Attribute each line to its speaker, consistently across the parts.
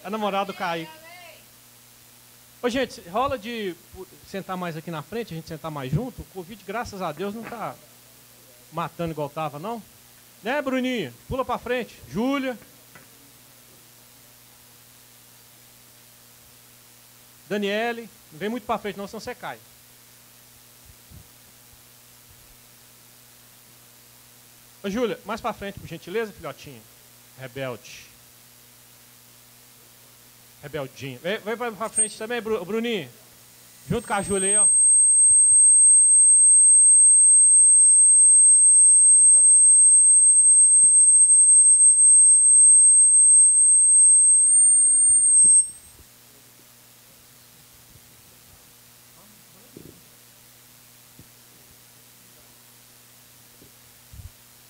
Speaker 1: A namorada do Kaique. Ô, gente, rola de sentar mais aqui na frente, a gente sentar mais junto. O Covid, graças a Deus, não tá matando igual tava, não? Né, Bruninho? Pula pra frente. Júlia. Daniele. Não vem muito pra frente, não, senão você cai. Ô, Júlia, mais pra frente, por gentileza, filhotinho. Rebelde. Rebeldinho. Vem pra frente também, Bruninho. Junto com a Júlia aí, ó.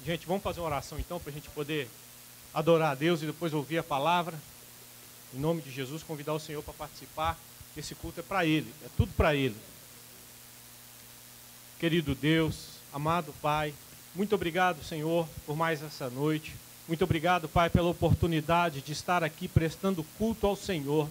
Speaker 1: Gente, vamos fazer uma oração então para a gente poder adorar a Deus e depois ouvir a palavra. Em nome de Jesus, convidar o Senhor para participar. Esse culto é para Ele, é tudo para Ele. Querido Deus, amado Pai, muito obrigado, Senhor, por mais essa noite. Muito obrigado, Pai, pela oportunidade de estar aqui prestando culto ao Senhor.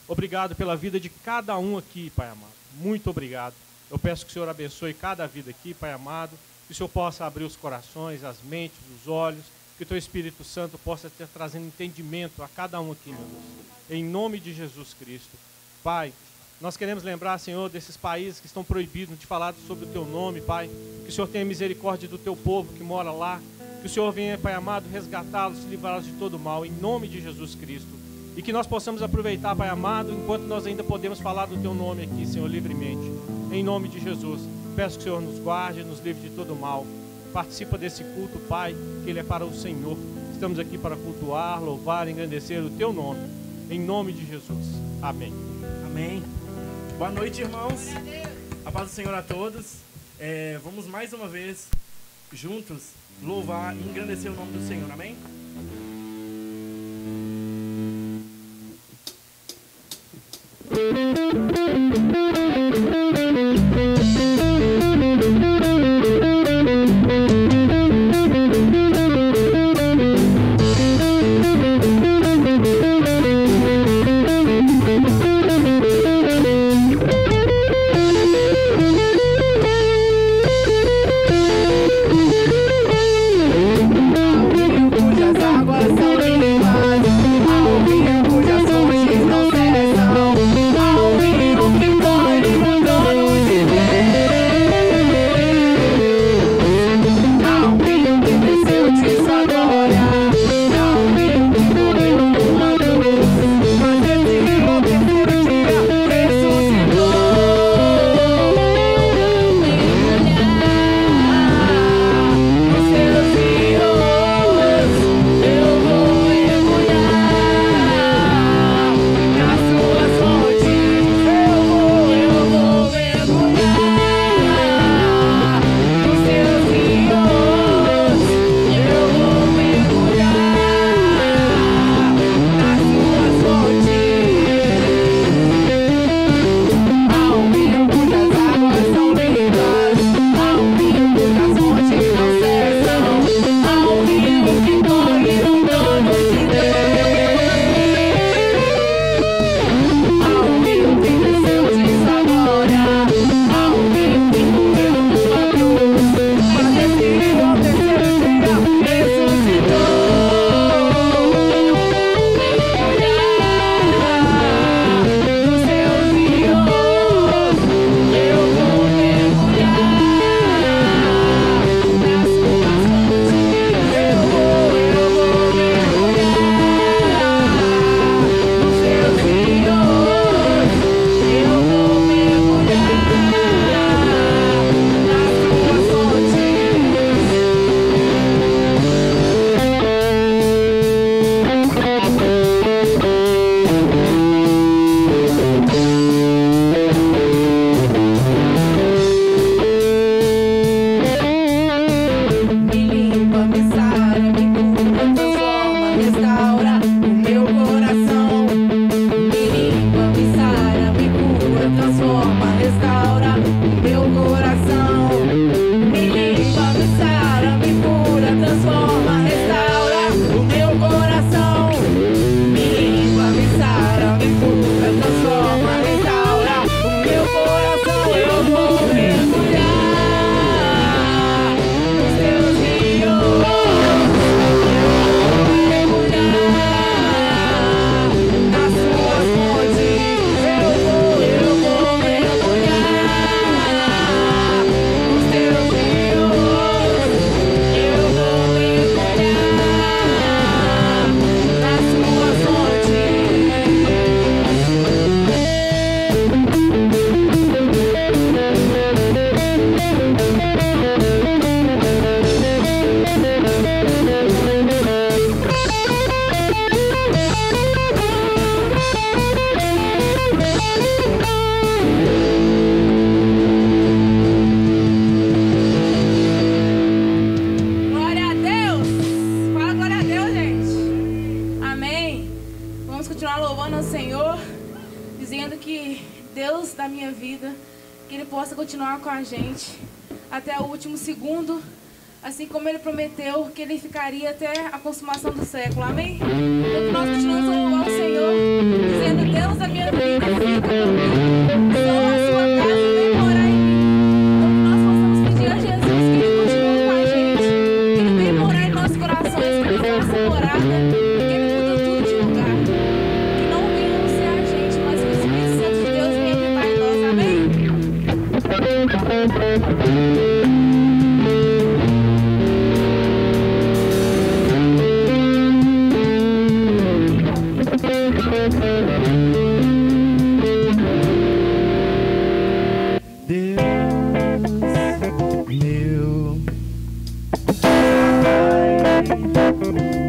Speaker 1: Obrigado pela vida de cada um aqui, Pai amado. Muito obrigado. Eu peço que o Senhor abençoe cada vida aqui, Pai amado. Que o Senhor possa abrir os corações, as mentes, os olhos. Que o Teu Espírito Santo possa ter trazendo entendimento a cada um aqui, meu Deus. Em nome de Jesus Cristo. Pai, nós queremos lembrar, Senhor, desses países que estão proibidos de falar sobre o Teu nome, Pai. Que o Senhor tenha misericórdia do Teu povo que mora lá. Que o Senhor venha, Pai amado, resgatá-los, livrá-los de todo mal, em nome de Jesus Cristo. E que nós possamos aproveitar, Pai amado, enquanto nós ainda podemos falar do Teu nome aqui, Senhor, livremente. Em nome de Jesus. Peço que o Senhor nos guarde, nos livre de todo mal. Participa desse culto, Pai, que ele é para o Senhor. Estamos aqui para cultuar, louvar, engrandecer o Teu nome. Em nome de Jesus. Amém.
Speaker 2: Amém. Boa noite, irmãos. A paz do Senhor a todos. Vamos mais uma vez, juntos, louvar e engrandecer o nome do Senhor. Amém?
Speaker 3: Cujas Deus da minha vida, que Ele possa continuar com a gente até o último segundo, assim como Ele prometeu que Ele ficaria até a consumação do século. Amém? Então nós continuamos a louvar o Senhor, dizendo: Deus da minha vida, fica comigo, sou a sua casa, vem morar em mim. Então que nós possamos pedir a Jesus que Ele continue com a gente, que Ele venha morar em nossos corações, que Ele faça morada, que Ele muda tudo de lugar. Que não venhamos ser a gente, mas que o Espírito Santo de Deus venha habitar em nós. Amém?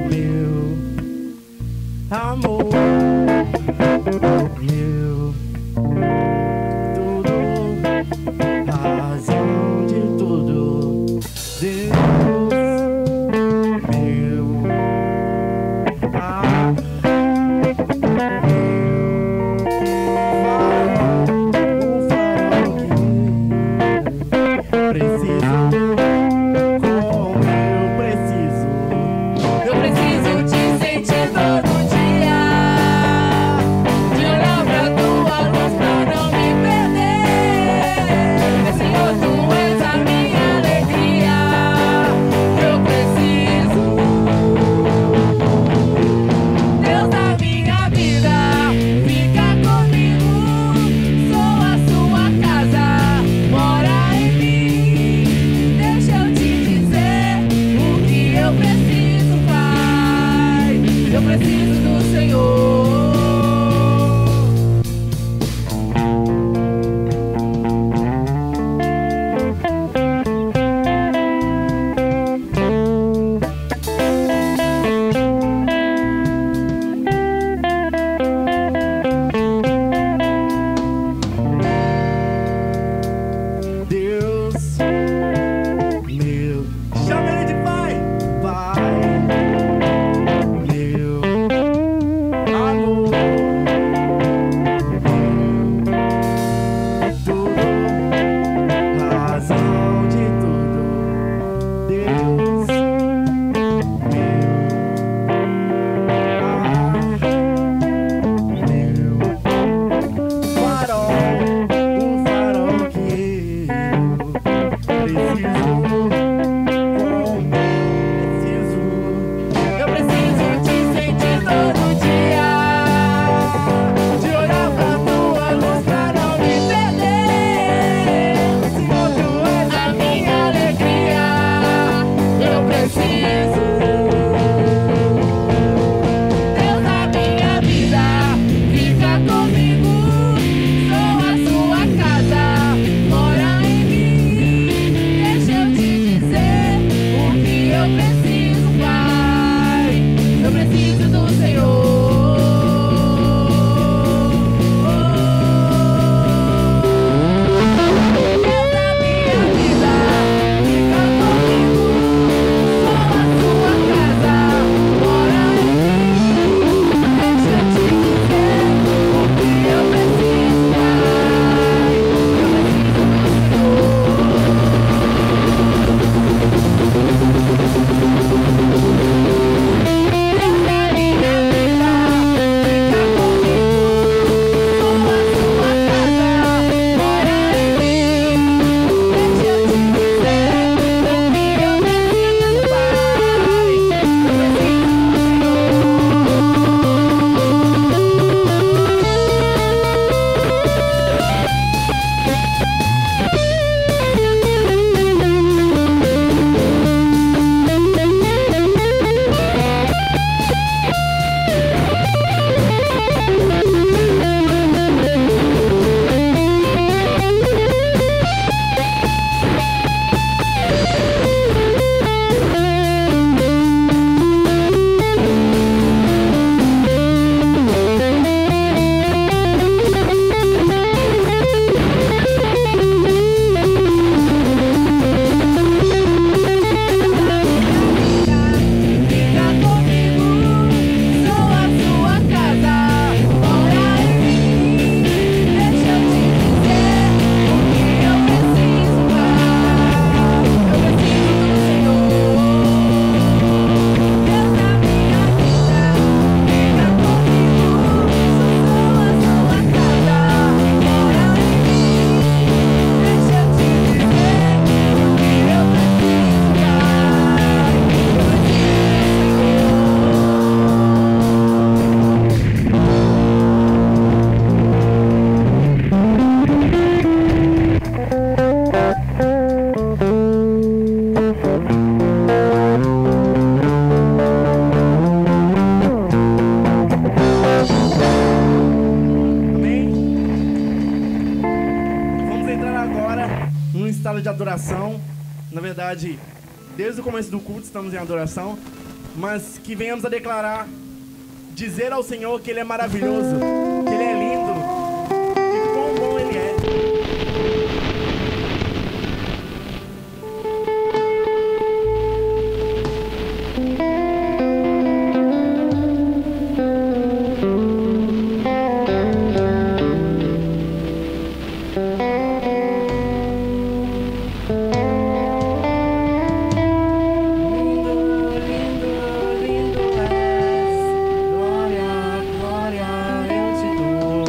Speaker 4: Meu
Speaker 2: adoração. Na verdade, desde o começo do culto estamos em adoração, mas que venhamos a declarar, dizer ao Senhor que Ele é maravilhoso, que Ele é lindo e quão bom Ele é. Glória, glória, eu te dou.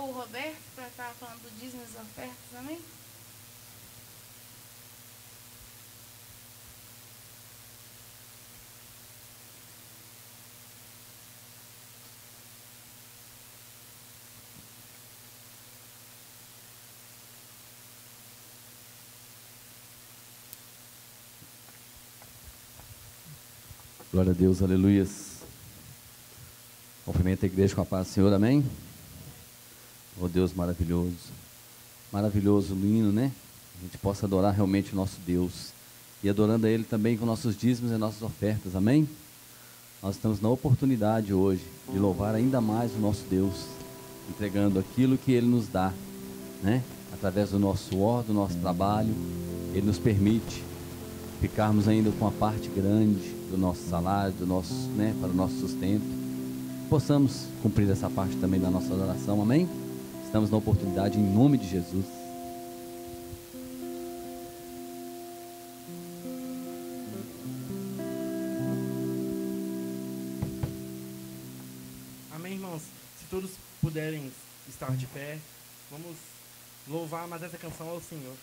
Speaker 3: o Roberto para estar falando do dízimo e das ofertas, amém?
Speaker 4: Glória a Deus, aleluias. Cumprimento a igreja com a paz do Senhor, amém? Oh Deus maravilhoso, maravilhoso, lindo, né? A gente possa adorar realmente o nosso Deus e adorando a Ele também com nossos dízimos e nossas ofertas, amém? Nós estamos na oportunidade hoje de louvar ainda mais o nosso Deus, entregando aquilo que Ele nos dá, né? Através do nosso suor, do nosso trabalho, Ele nos permite ficarmos ainda com uma parte grande do nosso salário, do nosso, né, para o nosso sustento. Possamos cumprir essa parte também da nossa adoração, amém? Estamos na oportunidade em nome de Jesus.
Speaker 2: Amém, irmãos? Se todos puderem estar de pé, vamos louvar mais essa canção ao Senhor.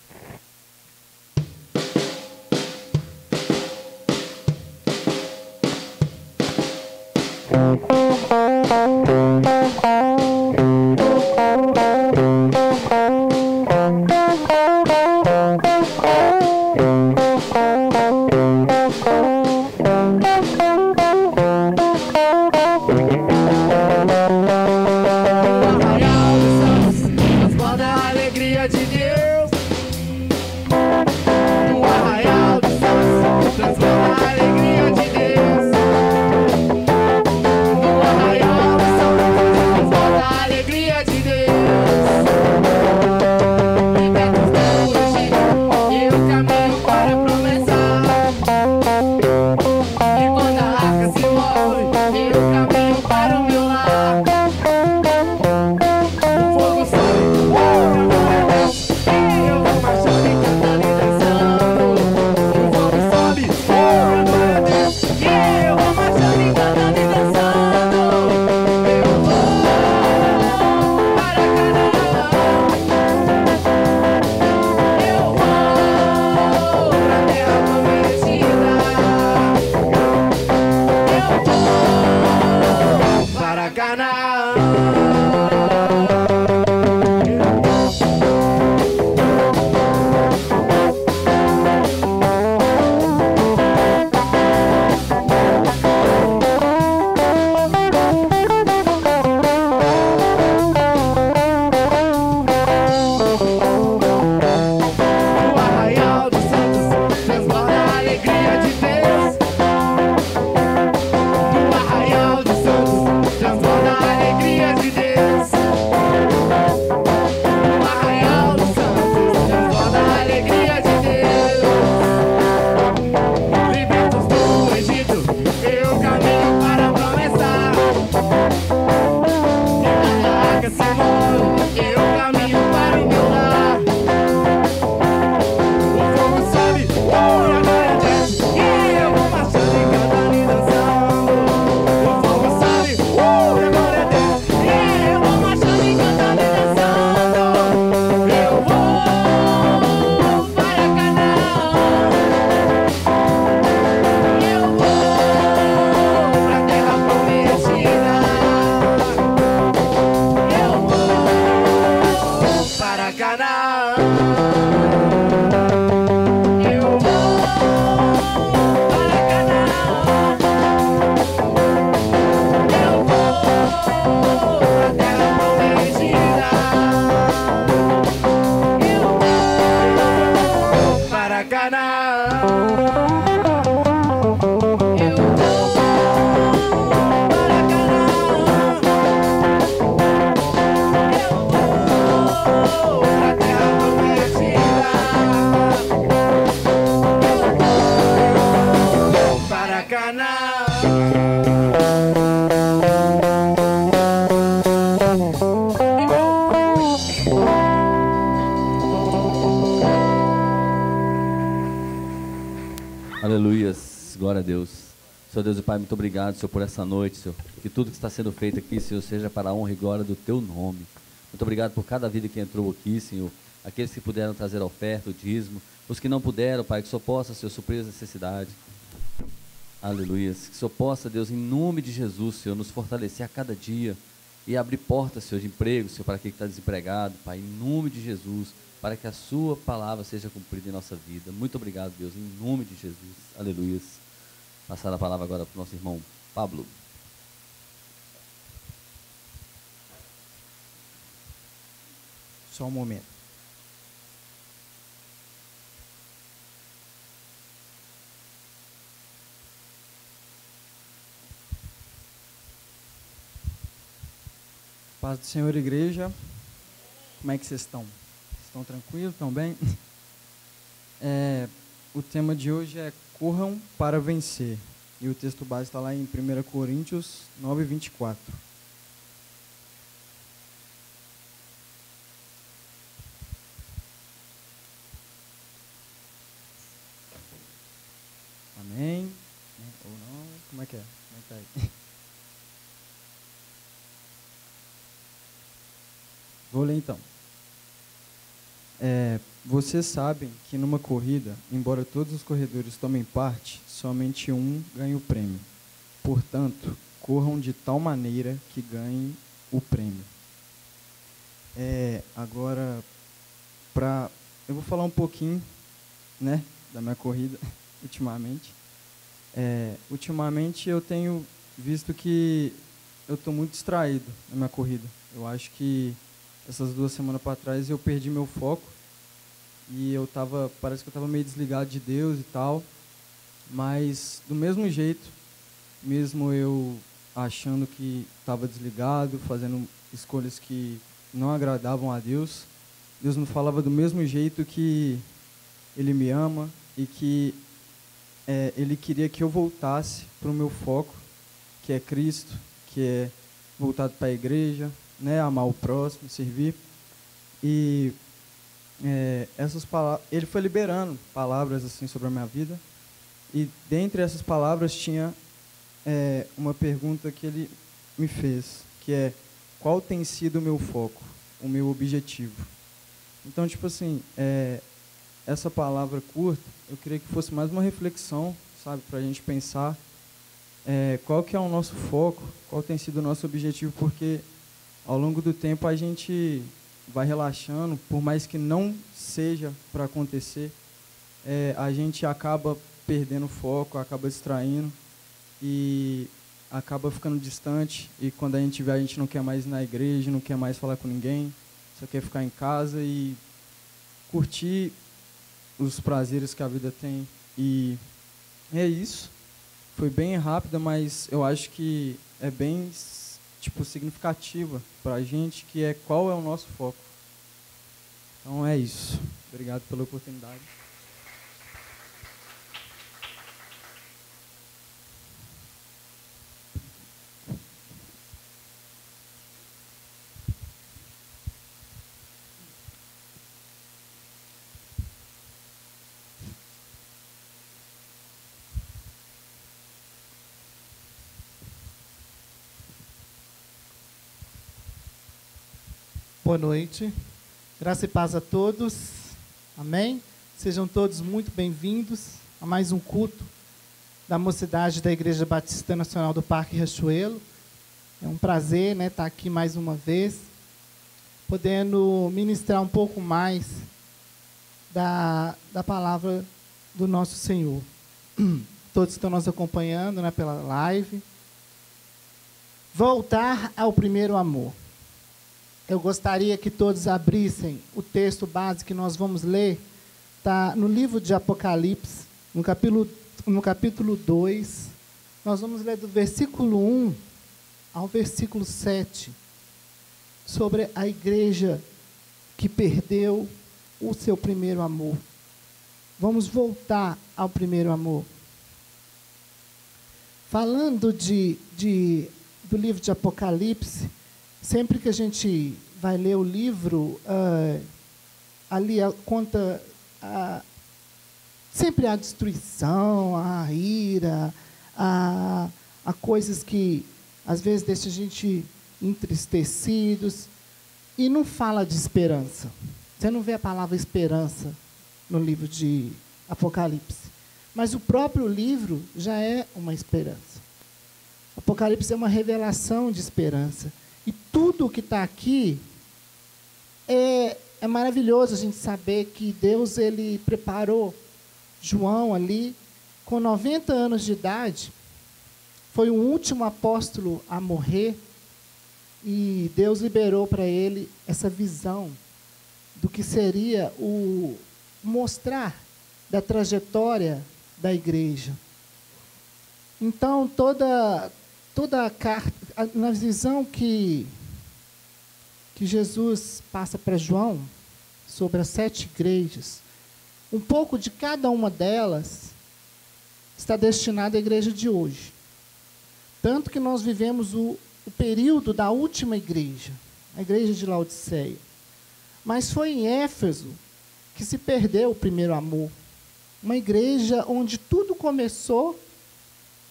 Speaker 4: Aleluias, glória a Deus. Senhor Deus e Pai, muito obrigado, Senhor, por essa noite, Senhor. Que tudo que está sendo feito aqui, Senhor, seja para a honra e glória do Teu nome. Muito obrigado por cada vida que entrou aqui, Senhor. Aqueles que puderam trazer a oferta, o dízimo. Os que não puderam, Pai, que o Senhor possa, Senhor, suprir as necessidades. Aleluia. Que o Senhor possa, Deus, em nome de Jesus, Senhor, nos fortalecer a cada dia e abrir portas, Senhor, de emprego, Senhor, para aquele que está desempregado, Pai, em nome de Jesus, para que a sua palavra seja cumprida em nossa vida. Muito obrigado, Deus, em nome de Jesus. Aleluia. Passar a palavra agora para o nosso irmão Pablo.
Speaker 5: Só um momento. Paz do Senhor, igreja. Como é que vocês estão? Estão tranquilos? Estão bem? O tema de hoje é Corram para vencer. E o texto base está lá em 1 Coríntios 9, 24. Amém? Ou não? Como é que é? Como é que tá aí? Vou ler então. Vocês sabem que numa corrida, embora todos os corredores tomem parte, somente um ganha o prêmio. Portanto, corram de tal maneira que ganhem o prêmio. Agora, eu vou falar um pouquinho, né, da minha corrida ultimamente. Ultimamente eu tenho visto que eu estou muito distraído na minha corrida. Eu acho que essas 2 semanas para trás eu perdi meu foco e parece que eu estava meio desligado de Deus e tal, mas do mesmo jeito, mesmo eu achando que estava desligado, fazendo escolhas que não agradavam a Deus, Deus me falava do mesmo jeito que Ele me ama e que Ele queria que eu voltasse para o meu foco, que é Cristo, que é voltado para a igreja, né, amar o próximo, servir. E essas palavras, ele foi liberando palavras assim sobre a minha vida. E dentre essas palavras tinha uma pergunta que ele me fez, que é: qual tem sido o meu foco, o meu objetivo? Então, tipo assim, essa palavra curta, eu queria que fosse mais uma reflexão, sabe, para a gente pensar qual que é o nosso foco, qual tem sido o nosso objetivo, porque ao longo do tempo a gente vai relaxando, por mais que não seja para acontecer, a gente acaba perdendo o foco, acaba distraindo e acaba ficando distante, e quando a gente vê, a gente não quer mais ir na igreja, não quer mais falar com ninguém, só quer ficar em casa e curtir os prazeres que a vida tem. E é isso. Foi bem rápida, mas eu acho que é bem significativa para a gente, que é qual é o nosso foco. Então é isso. Obrigado pela oportunidade.
Speaker 6: Boa noite, graça e paz a todos, amém? Sejam todos muito bem-vindos a mais um culto da mocidade da Igreja Batista Nacional do Parque Riachuelo. É um prazer, né, estar aqui mais uma vez, podendo ministrar um pouco mais da palavra do nosso Senhor. Todos estão nos acompanhando, né, pela live. Voltar ao primeiro amor. Eu gostaria que todos abrissem o texto base que nós vamos ler. Está no livro de Apocalipse, no capítulo 2. Nós vamos ler do versículo 1 ao versículo 7, sobre a igreja que perdeu o seu primeiro amor. Vamos voltar ao primeiro amor. Falando do livro de Apocalipse, sempre que a gente vai ler o livro, ali conta sempre a destruição, a ira, a coisas que às vezes deixam a gente entristecidos. e não fala de esperança. Você não vê a palavra esperança no livro de Apocalipse. Mas o próprio livro já é uma esperança. Apocalipse é uma revelação de esperança. E tudo o que está aqui é maravilhoso a gente saber que Deus ele preparou João ali, com 90 anos de idade, foi o último apóstolo a morrer, e Deus liberou para ele essa visão do que seria o mostrar da trajetória da igreja. Então, toda a carta, na visão que Jesus passa para João, sobre as 7 igrejas, um pouco de cada uma delas está destinada à igreja de hoje. Tanto que nós vivemos o período da última igreja, a igreja de Laodiceia. Mas foi em Éfeso que se perdeu o primeiro amor. Uma igreja onde tudo começou,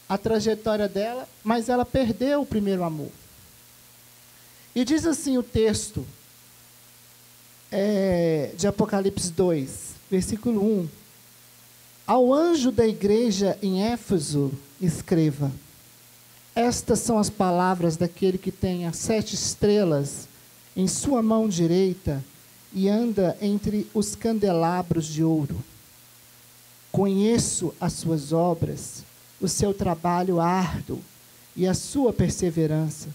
Speaker 6: a trajetória dela, mas ela perdeu o primeiro amor. E diz assim o texto de Apocalipse 2, versículo 1. Ao anjo da igreja em Éfeso, escreva: estas são as palavras daquele que tem as 7 estrelas em sua mão direita e anda entre os candelabros de ouro. Conheço as suas obras, o seu trabalho árduo e a sua perseverança.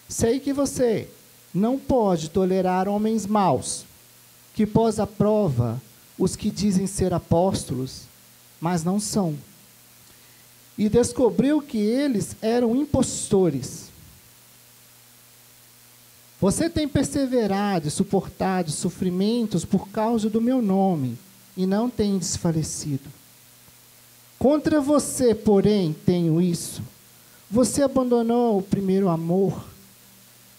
Speaker 6: Sei que você não pode tolerar homens maus, que pôs à prova os que dizem ser apóstolos, mas não são. E descobriu que eles eram impostores. Você tem perseverado e suportado sofrimentos por causa do meu nome, e não tem desfalecido. Contra você, porém, tenho isso: você abandonou o primeiro amor.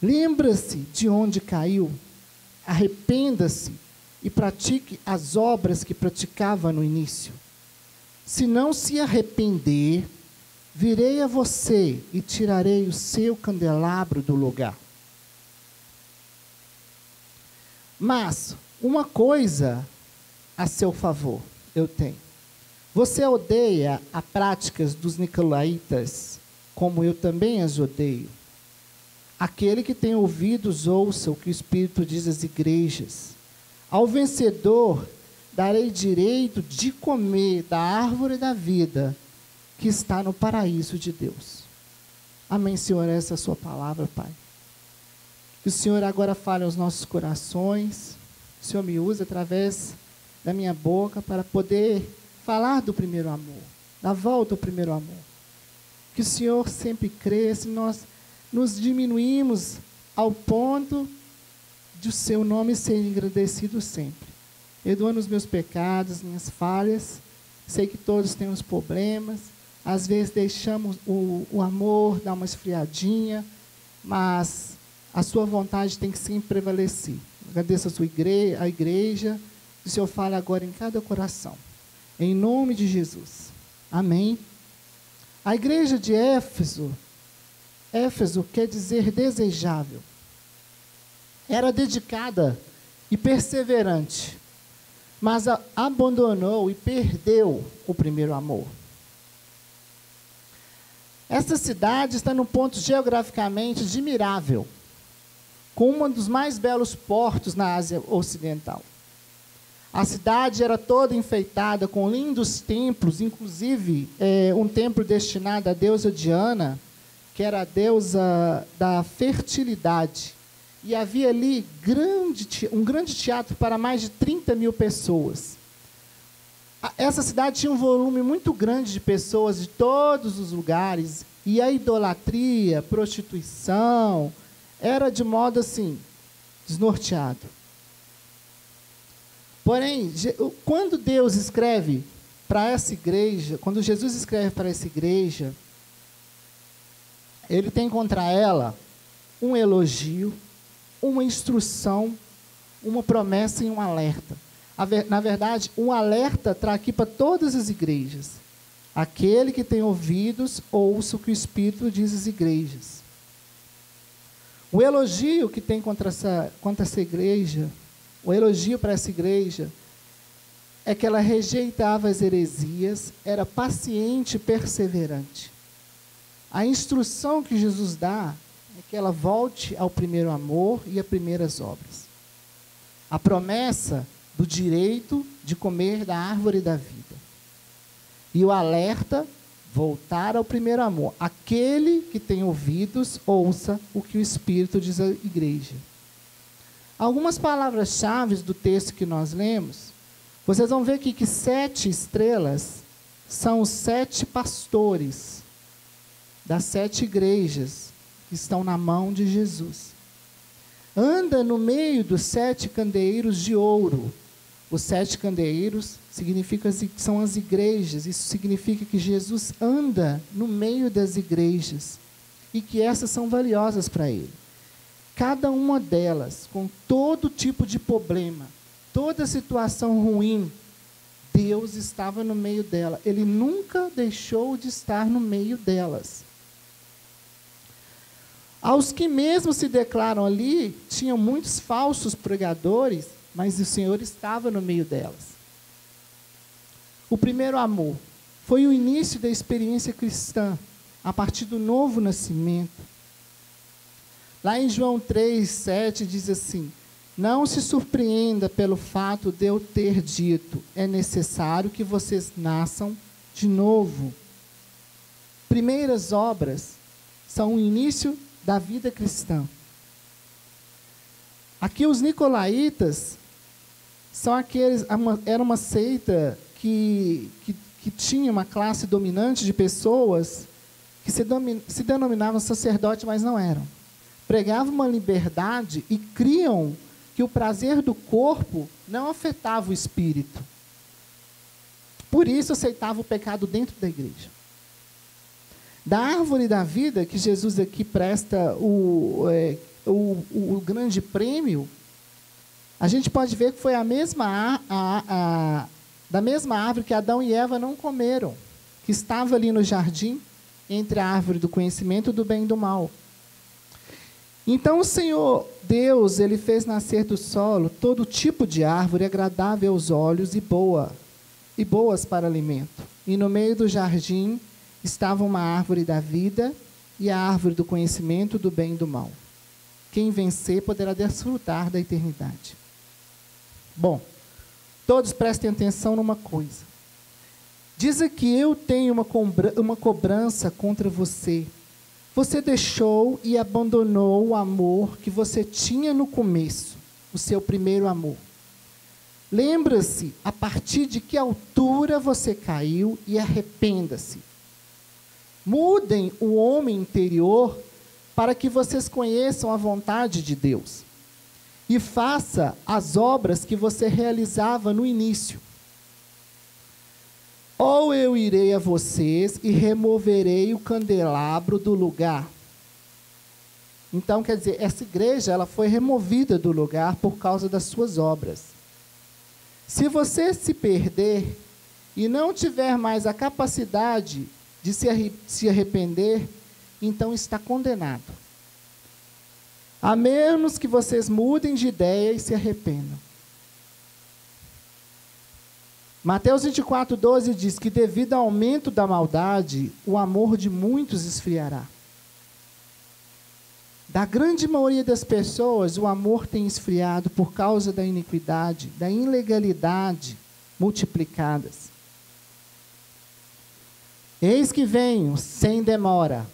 Speaker 6: Lembra-se de onde caiu, arrependa-se e pratique as obras que praticava no início. Se não se arrepender, virei a você e tirarei o seu candelabro do lugar. Mas uma coisa a seu favor eu tenho. Você odeia as práticas dos nicolaítas, como eu também as odeio. Aquele que tem ouvidos, ouça o que o Espírito diz às igrejas. Ao vencedor darei direito de comer da árvore da vida que está no paraíso de Deus. Amém, Senhor, essa é a sua palavra, Pai. Que o Senhor agora fale aos nossos corações. O Senhor me usa através da minha boca para poder falar do primeiro amor, da volta ao primeiro amor. Que o Senhor sempre cresça, nós nos diminuímos ao ponto de o seu nome ser engrandecido sempre. Perdoa os meus pecados, minhas falhas. Sei que todos temos problemas. Às vezes deixamos o amor dar uma esfriadinha, mas a sua vontade tem que sempre prevalecer. Agradeço a igreja. Que o Senhor fale agora em cada coração. Em nome de Jesus. Amém. A igreja de Éfeso quer dizer desejável. Era dedicada e perseverante, mas abandonou e perdeu o primeiro amor. Essa cidade está num ponto geograficamente admirável, com um dos mais belos portos na Ásia Ocidental. A cidade era toda enfeitada com lindos templos, inclusive um templo destinado à deusa Diana, que era a deusa da fertilidade. E havia ali um grande teatro para mais de 30 mil pessoas. Essa cidade tinha um volume muito grande de pessoas de todos os lugares, e a idolatria, prostituição, era de modo assim, desnorteado. Porém, quando Deus escreve para essa igreja, quando Jesus escreve para essa igreja, ele tem contra ela um elogio, uma instrução, uma promessa e um alerta. Na verdade, um alerta está aqui para todas as igrejas. Aquele que tem ouvidos, ouça o que o Espírito diz às igrejas. O elogio que tem contra essa igreja, o elogio para essa igreja, é que ela rejeitava as heresias, era paciente e perseverante. A instrução que Jesus dá é que ela volte ao primeiro amor e às primeiras obras. A promessa do direito de comer da árvore da vida. E o alerta, voltar ao primeiro amor. Aquele que tem ouvidos, ouça o que o Espírito diz à igreja. Algumas palavras-chave do texto que nós lemos, vocês vão ver aqui que 7 estrelas são os 7 pastores das 7 igrejas que estão na mão de Jesus. Anda no meio dos 7 candeeiros de ouro. Os 7 candeeiros são as igrejas. Isso significa que Jesus anda no meio das igrejas e que essas são valiosas para ele. Cada uma delas, com todo tipo de problema, toda situação ruim, Deus estava no meio dela. Ele nunca deixou de estar no meio delas. Aos que mesmo se declaram ali, tinham muitos falsos pregadores, mas o Senhor estava no meio delas. O primeiro amor foi o início da experiência cristã, a partir do novo nascimento. Lá em João 3:7 diz assim: não se surpreenda pelo fato de eu ter dito, é necessário que vocês nasçam de novo. Primeiras obras são o início da vida cristã. Aqui os nicolaítas são era uma seita que tinha uma classe dominante de pessoas que se denominavam sacerdotes, mas não eram. Pregavam uma liberdade e criam que o prazer do corpo não afetava o espírito. Por isso aceitava o pecado dentro da igreja. Da árvore da vida, que Jesus aqui presta o grande prêmio, a gente pode ver que foi da mesma árvore que Adão e Eva não comeram, que estava ali no jardim, entre a árvore do conhecimento do bem e do mal. Então o Senhor Deus, ele fez nascer do solo todo tipo de árvore agradável aos olhos e boas para alimento. E no meio do jardim estava uma árvore da vida e a árvore do conhecimento do bem e do mal. Quem vencer poderá desfrutar da eternidade. Bom, todos prestem atenção numa coisa. Diz aqui: eu tenho uma cobrança contra você. Você deixou e abandonou o amor que você tinha no começo, o seu primeiro amor. Lembra-se a partir de que altura você caiu e arrependa-se. Mudem o homem interior para que vocês conheçam a vontade de Deus. E faça as obras que você realizava no início. Ou eu irei a vocês e removerei o candelabro do lugar. Então, quer dizer, essa igreja ela foi removida do lugar por causa das suas obras. Se você se perder e não tiver mais a capacidade de se arrepender, então está condenado. A menos que vocês mudem de ideia e se arrependam. Mateus 24:12 diz que devido ao aumento da maldade, o amor de muitos esfriará. Da grande maioria das pessoas, o amor tem esfriado por causa da iniquidade, da ilegalidade multiplicadas. Eis que venho sem demora.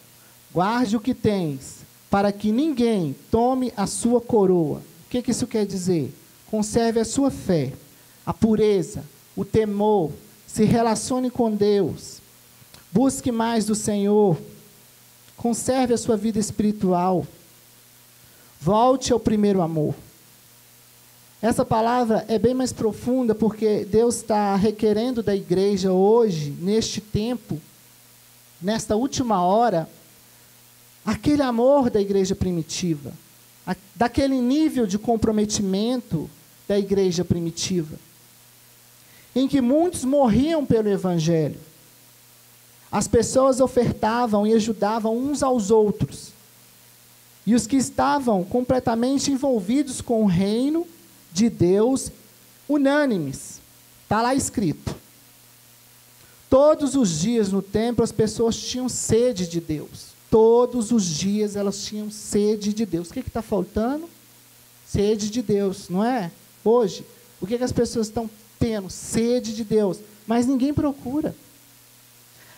Speaker 6: Guarde o que tens, para que ninguém tome a sua coroa. O que isso quer dizer? Conserve a sua fé, a pureza, o temor, se relacione com Deus, busque mais do Senhor, conserve a sua vida espiritual, volte ao primeiro amor. Essa palavra é bem mais profunda, porque Deus está requerendo da igreja hoje, neste tempo, nesta última hora, aquele amor da igreja primitiva, daquele nível de comprometimento da igreja primitiva, em que muitos morriam pelo Evangelho. As pessoas ofertavam e ajudavam uns aos outros. e os que estavam completamente envolvidos com o reino de Deus, unânimes. Está lá escrito. Todos os dias no templo as pessoas tinham sede de Deus. Todos os dias elas tinham sede de Deus. O que está faltando? Sede de Deus, não é? Hoje, o que as pessoas estão tendo? Sede de Deus. Mas ninguém procura.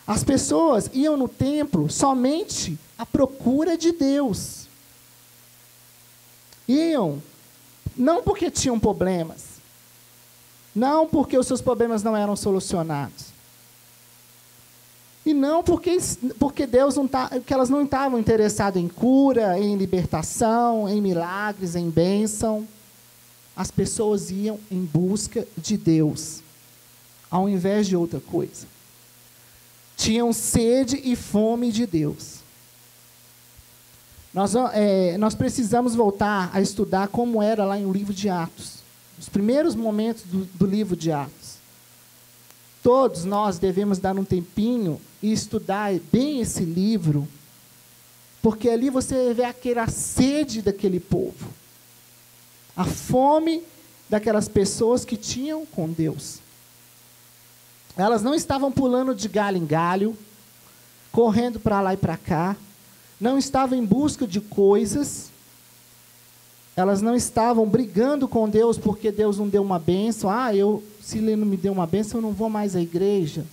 Speaker 6: As pessoas iam no templo somente à procura de Deus. Iam, não porque tinham problemas, não porque os seus problemas não eram solucionados, e não porque Deus não tá, que elas não estavam interessadas em cura, em libertação, em milagres, em bênção. As pessoas iam em busca de Deus, ao invés de outra coisa. Tinham sede e fome de Deus. Nós precisamos voltar a estudar como era lá no livro de Atos. Os primeiros momentos do livro de Atos. Todos nós devemos dar um tempinho e estudar bem esse livro, porque ali você vê aquela sede daquele povo. A fome daquelas pessoas que tinham com Deus. Elas não estavam pulando de galho em galho, correndo para lá e para cá, não estavam em busca de coisas, elas não estavam brigando com Deus porque Deus não deu uma bênção. Se Ele não me deu uma bênção, eu não vou mais à igreja.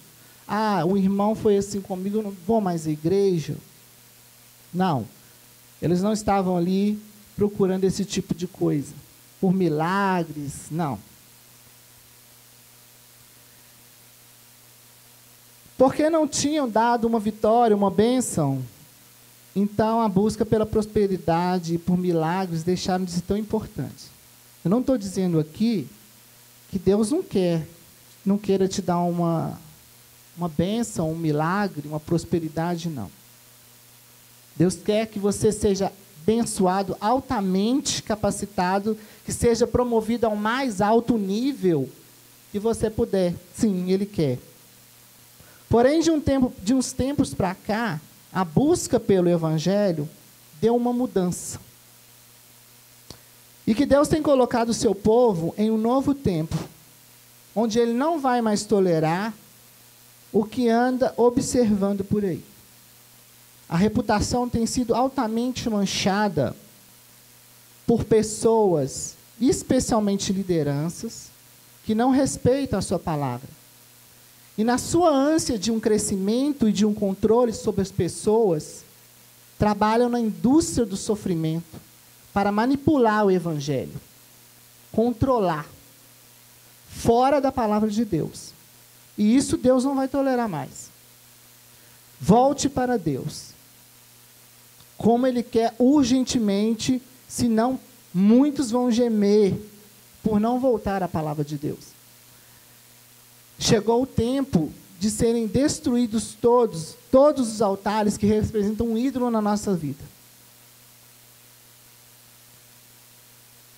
Speaker 6: O irmão foi assim comigo, eu não vou mais à igreja. Não, eles não estavam ali procurando esse tipo de coisa, por milagres, não. Porque não tinham dado uma vitória, uma bênção, então a busca pela prosperidade e por milagres deixaram de ser tão importante. Eu não estou dizendo aqui que Deus não queira te dar uma bênção, um milagre, uma prosperidade, não. Deus quer que você seja abençoado, altamente capacitado, que seja promovido ao mais alto nível que você puder. Sim, Ele quer. Porém, de uns tempos para cá, a busca pelo Evangelho deu uma mudança. E que Deus tem colocado o seu povo em um novo tempo, onde Ele não vai mais tolerar o que anda observando por aí. A reputação tem sido altamente manchada por pessoas, especialmente lideranças, que não respeitam a sua palavra. E na sua ânsia de um crescimento e de um controle sobre as pessoas, trabalham na indústria do sofrimento para manipular o Evangelho, controlar, fora da palavra de Deus. E isso Deus não vai tolerar mais. Volte para Deus. Como Ele quer urgentemente, senão muitos vão gemer por não voltar à palavra de Deus. Chegou o tempo de serem destruídos todos os altares que representam um ídolo na nossa vida.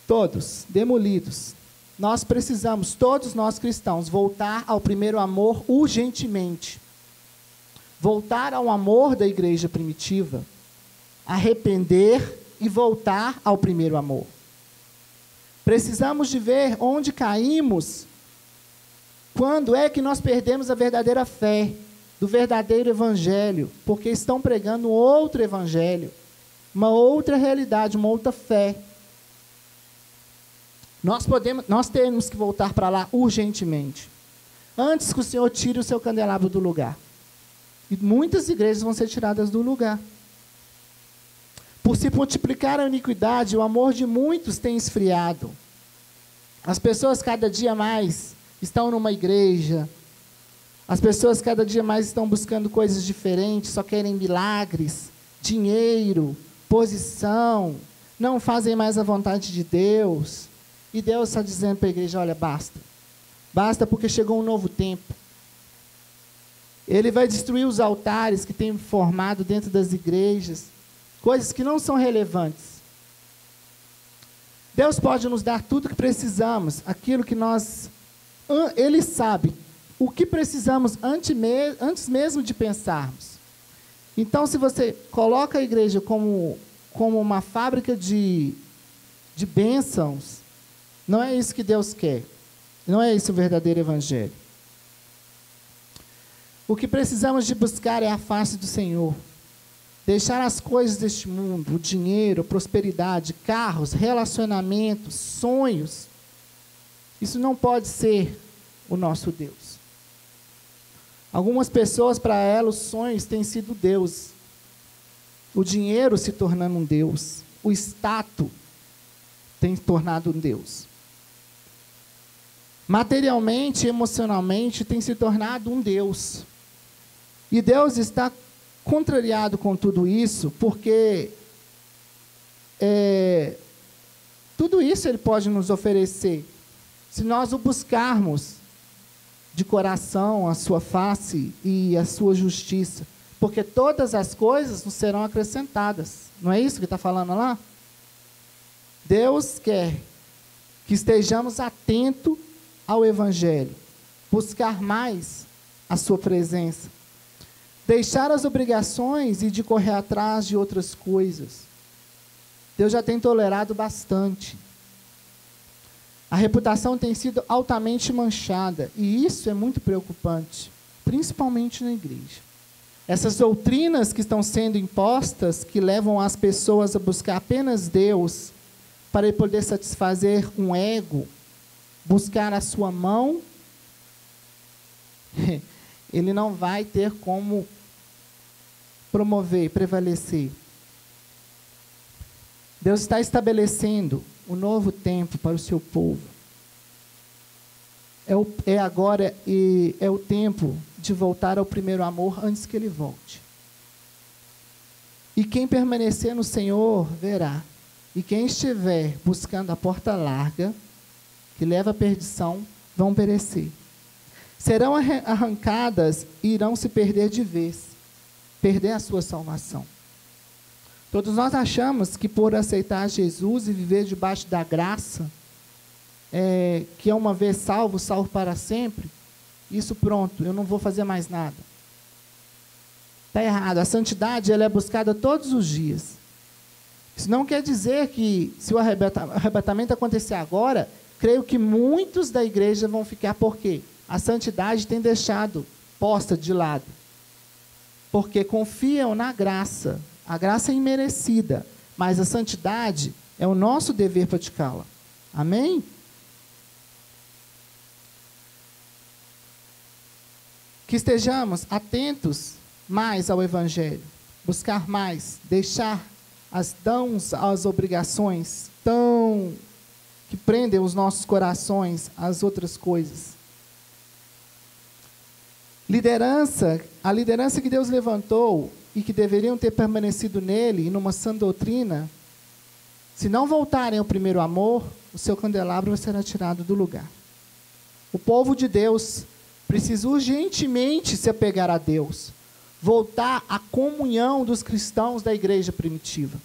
Speaker 6: Todos, demolidos. Nós precisamos, todos nós cristãos, voltar ao primeiro amor urgentemente. Voltar ao amor da igreja primitiva. Arrepender e voltar ao primeiro amor. Precisamos de ver onde caímos. Quando é que nós perdemos a verdadeira fé do verdadeiro evangelho? Porque estão pregando outro evangelho, uma outra realidade, uma outra fé. Nós temos que voltar para lá urgentemente, antes que o Senhor tire o seu candelabro do lugar. E muitas igrejas vão ser tiradas do lugar. Por se multiplicar a iniquidade, o amor de muitos tem esfriado. As pessoas cada dia mais estão numa igreja, as pessoas cada dia mais estão buscando coisas diferentes, só querem milagres, dinheiro, posição, não fazem mais a vontade de Deus. E Deus está dizendo para a igreja, olha, basta. Basta porque chegou um novo tempo. Ele vai destruir os altares que tem formado dentro das igrejas, coisas que não são relevantes. Deus pode nos dar tudo o que precisamos, aquilo que Ele sabe o que precisamos antes mesmo de pensarmos. Então, se você coloca a igreja como como uma fábrica de bênçãos, não é isso que Deus quer. Não é esse o verdadeiro evangelho. O que precisamos de buscar é a face do Senhor. Deixar as coisas deste mundo, o dinheiro, a prosperidade, carros, relacionamentos, sonhos. Isso não pode ser o nosso Deus. Algumas pessoas, para elas, os sonhos têm sido Deus. O dinheiro se tornando um Deus. O status tem se tornado um Deus. Materialmente, emocionalmente, tem se tornado um Deus. E Deus está contrariado com tudo isso, porque tudo isso Ele pode nos oferecer, se nós o buscarmos de coração, a sua face e a sua justiça. Porque todas as coisas nos serão acrescentadas. Não é isso que está falando lá? Deus quer que estejamos atentos ao Evangelho, buscar mais a sua presença, deixar as obrigações e de correr atrás de outras coisas. Deus já tem tolerado bastante. A reputação tem sido altamente manchada, e isso é muito preocupante, principalmente na igreja. Essas doutrinas que estão sendo impostas, que levam as pessoas a buscar apenas Deus, para ele poder satisfazer um ego, buscar a sua mão, ele não vai ter como promover, prevalecer. Deus está estabelecendo um novo tempo para o seu povo. Agora é o tempo de voltar ao primeiro amor antes que ele volte. E quem permanecer no Senhor verá. E quem estiver buscando a porta larga, que leva à perdição, vão perecer. Serão arrancadas e irão se perder de vez, perder a sua salvação. Todos nós achamos que por aceitar Jesus e viver debaixo da graça, que é uma vez salvo, salvo para sempre, isso pronto, eu não vou fazer mais nada. Está errado. A santidade ela é buscada todos os dias. Isso não quer dizer que, se o arrebatamento acontecer agora, creio que muitos da igreja vão ficar, por quê? A santidade tem deixado posta de lado. Porque confiam na graça. A graça é imerecida, mas a santidade é o nosso dever praticá-la. Amém? Que estejamos atentos mais ao Evangelho, buscar mais, deixar as obrigações que prendem os nossos corações às outras coisas. A liderança que Deus levantou e que deveriam ter permanecido nele e numa sã doutrina, se não voltarem ao primeiro amor, o seu candelabro será tirado do lugar. O povo de Deus precisa urgentemente se apegar a Deus, voltar à comunhão dos cristãos da igreja primitiva.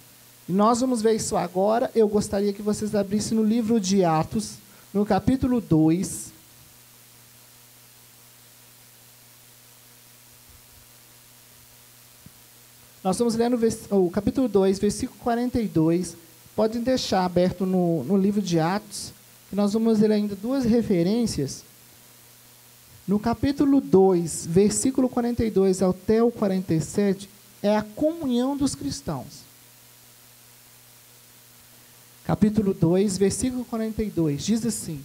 Speaker 6: E nós vamos ver isso agora. Eu gostaria que vocês abrissem no livro de Atos, no capítulo 2. Nós vamos ler o capítulo 2, versículo 42. Podem deixar aberto no livro de Atos, que nós vamos ler ainda duas referências. No capítulo 2, versículo 42 até o 47, é a comunhão dos cristãos. Capítulo 2, versículo 42, diz assim: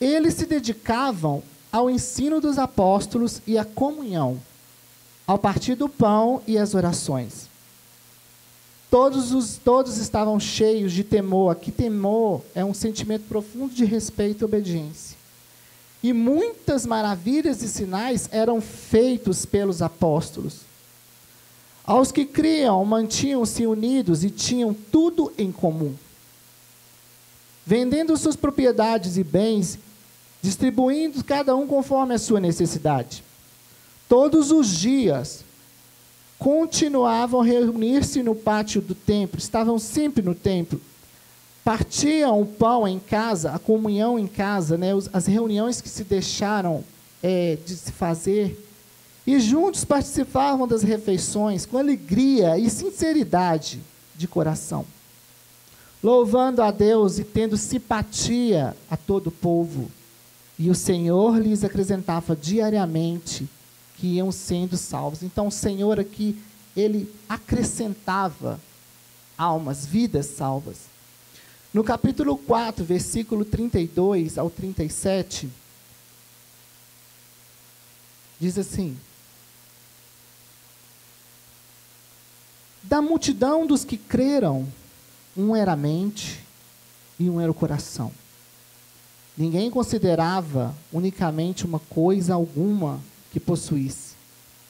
Speaker 6: eles se dedicavam ao ensino dos apóstolos e à comunhão, ao partir do pão e às orações. Todos estavam cheios de temor. Aqui temor é um sentimento profundo de respeito e obediência. E muitas maravilhas e sinais eram feitos pelos apóstolos. Aos que criam, mantinham-se unidos e tinham tudo em comum. Vendendo suas propriedades e bens, distribuindo cada um conforme a sua necessidade. Todos os dias, continuavam a reunir-se no pátio do templo, estavam sempre no templo. Partiam o pão em casa, a comunhão em casa, né, as reuniões que se deixaram de se fazer, E juntos participavam das refeições com alegria e sinceridade de coração, louvando a Deus e tendo simpatia a todo o povo. E o Senhor lhes acrescentava diariamente que iam sendo salvos. Então o Senhor aqui, ele acrescentava almas, vidas salvas. No capítulo 4, versículo 32 ao 37, diz assim: da multidão dos que creram, um era a mente e um era o coração. Ninguém considerava unicamente uma coisa alguma que possuísse,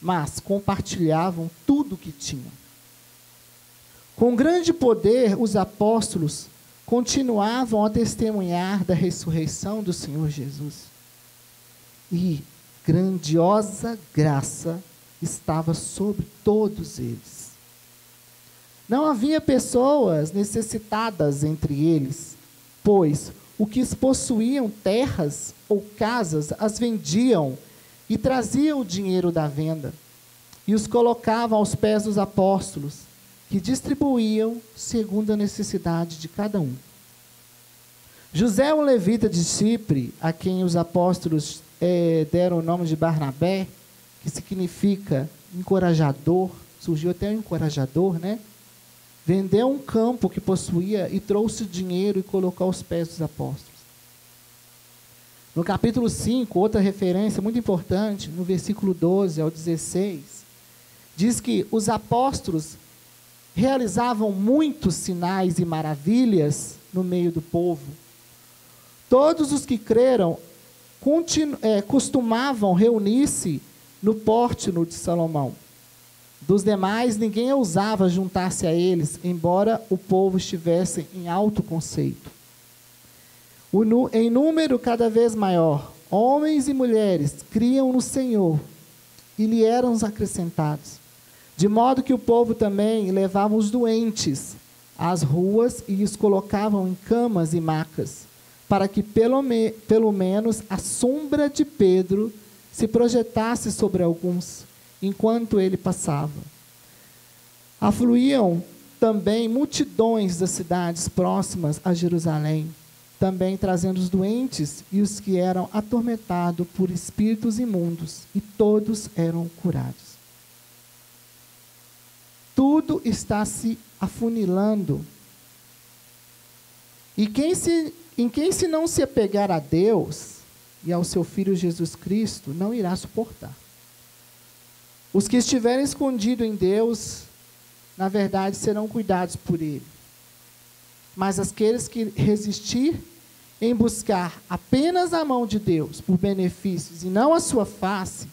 Speaker 6: mas compartilhavam tudo o que tinham. Com grande poder, os apóstolos continuavam a testemunhar da ressurreição do Senhor Jesus. E grandiosa graça estava sobre todos eles. Não havia pessoas necessitadas entre eles, pois os que possuíam terras ou casas as vendiam e traziam o dinheiro da venda e os colocavam aos pés dos apóstolos, que distribuíam segundo a necessidade de cada um. José, um levita de Chipre, a quem os apóstolos deram o nome de Barnabé, que significa encorajador, surgiu até um encorajador, né? Vendeu um campo que possuía e trouxe o dinheiro e colocou aos pés dos apóstolos. No capítulo 5, outra referência muito importante, no versículo 12 ao 16, diz que os apóstolos realizavam muitos sinais e maravilhas no meio do povo. Todos os que creram costumavam reunir-se no pórtico de Salomão. Dos demais, ninguém ousava juntar-se a eles, embora o povo estivesse em alto conceito. Em número cada vez maior, homens e mulheres criam no Senhor e lhe eram acrescentados. De modo que o povo também levava os doentes às ruas e os colocavam em camas e macas, para que pelo menos a sombra de Pedro se projetasse sobre alguns, enquanto ele passava. Afluíam também multidões das cidades próximas a Jerusalém, também trazendo os doentes e os que eram atormentados por espíritos imundos, e todos eram curados. Tudo está se afunilando. E em quem se não se apegar a Deus e ao seu Filho Jesus Cristo, não irá suportar. Os que estiverem escondidos em Deus, na verdade, serão cuidados por Ele. Mas aqueles que resistir em buscar apenas a mão de Deus por benefícios e não a sua face,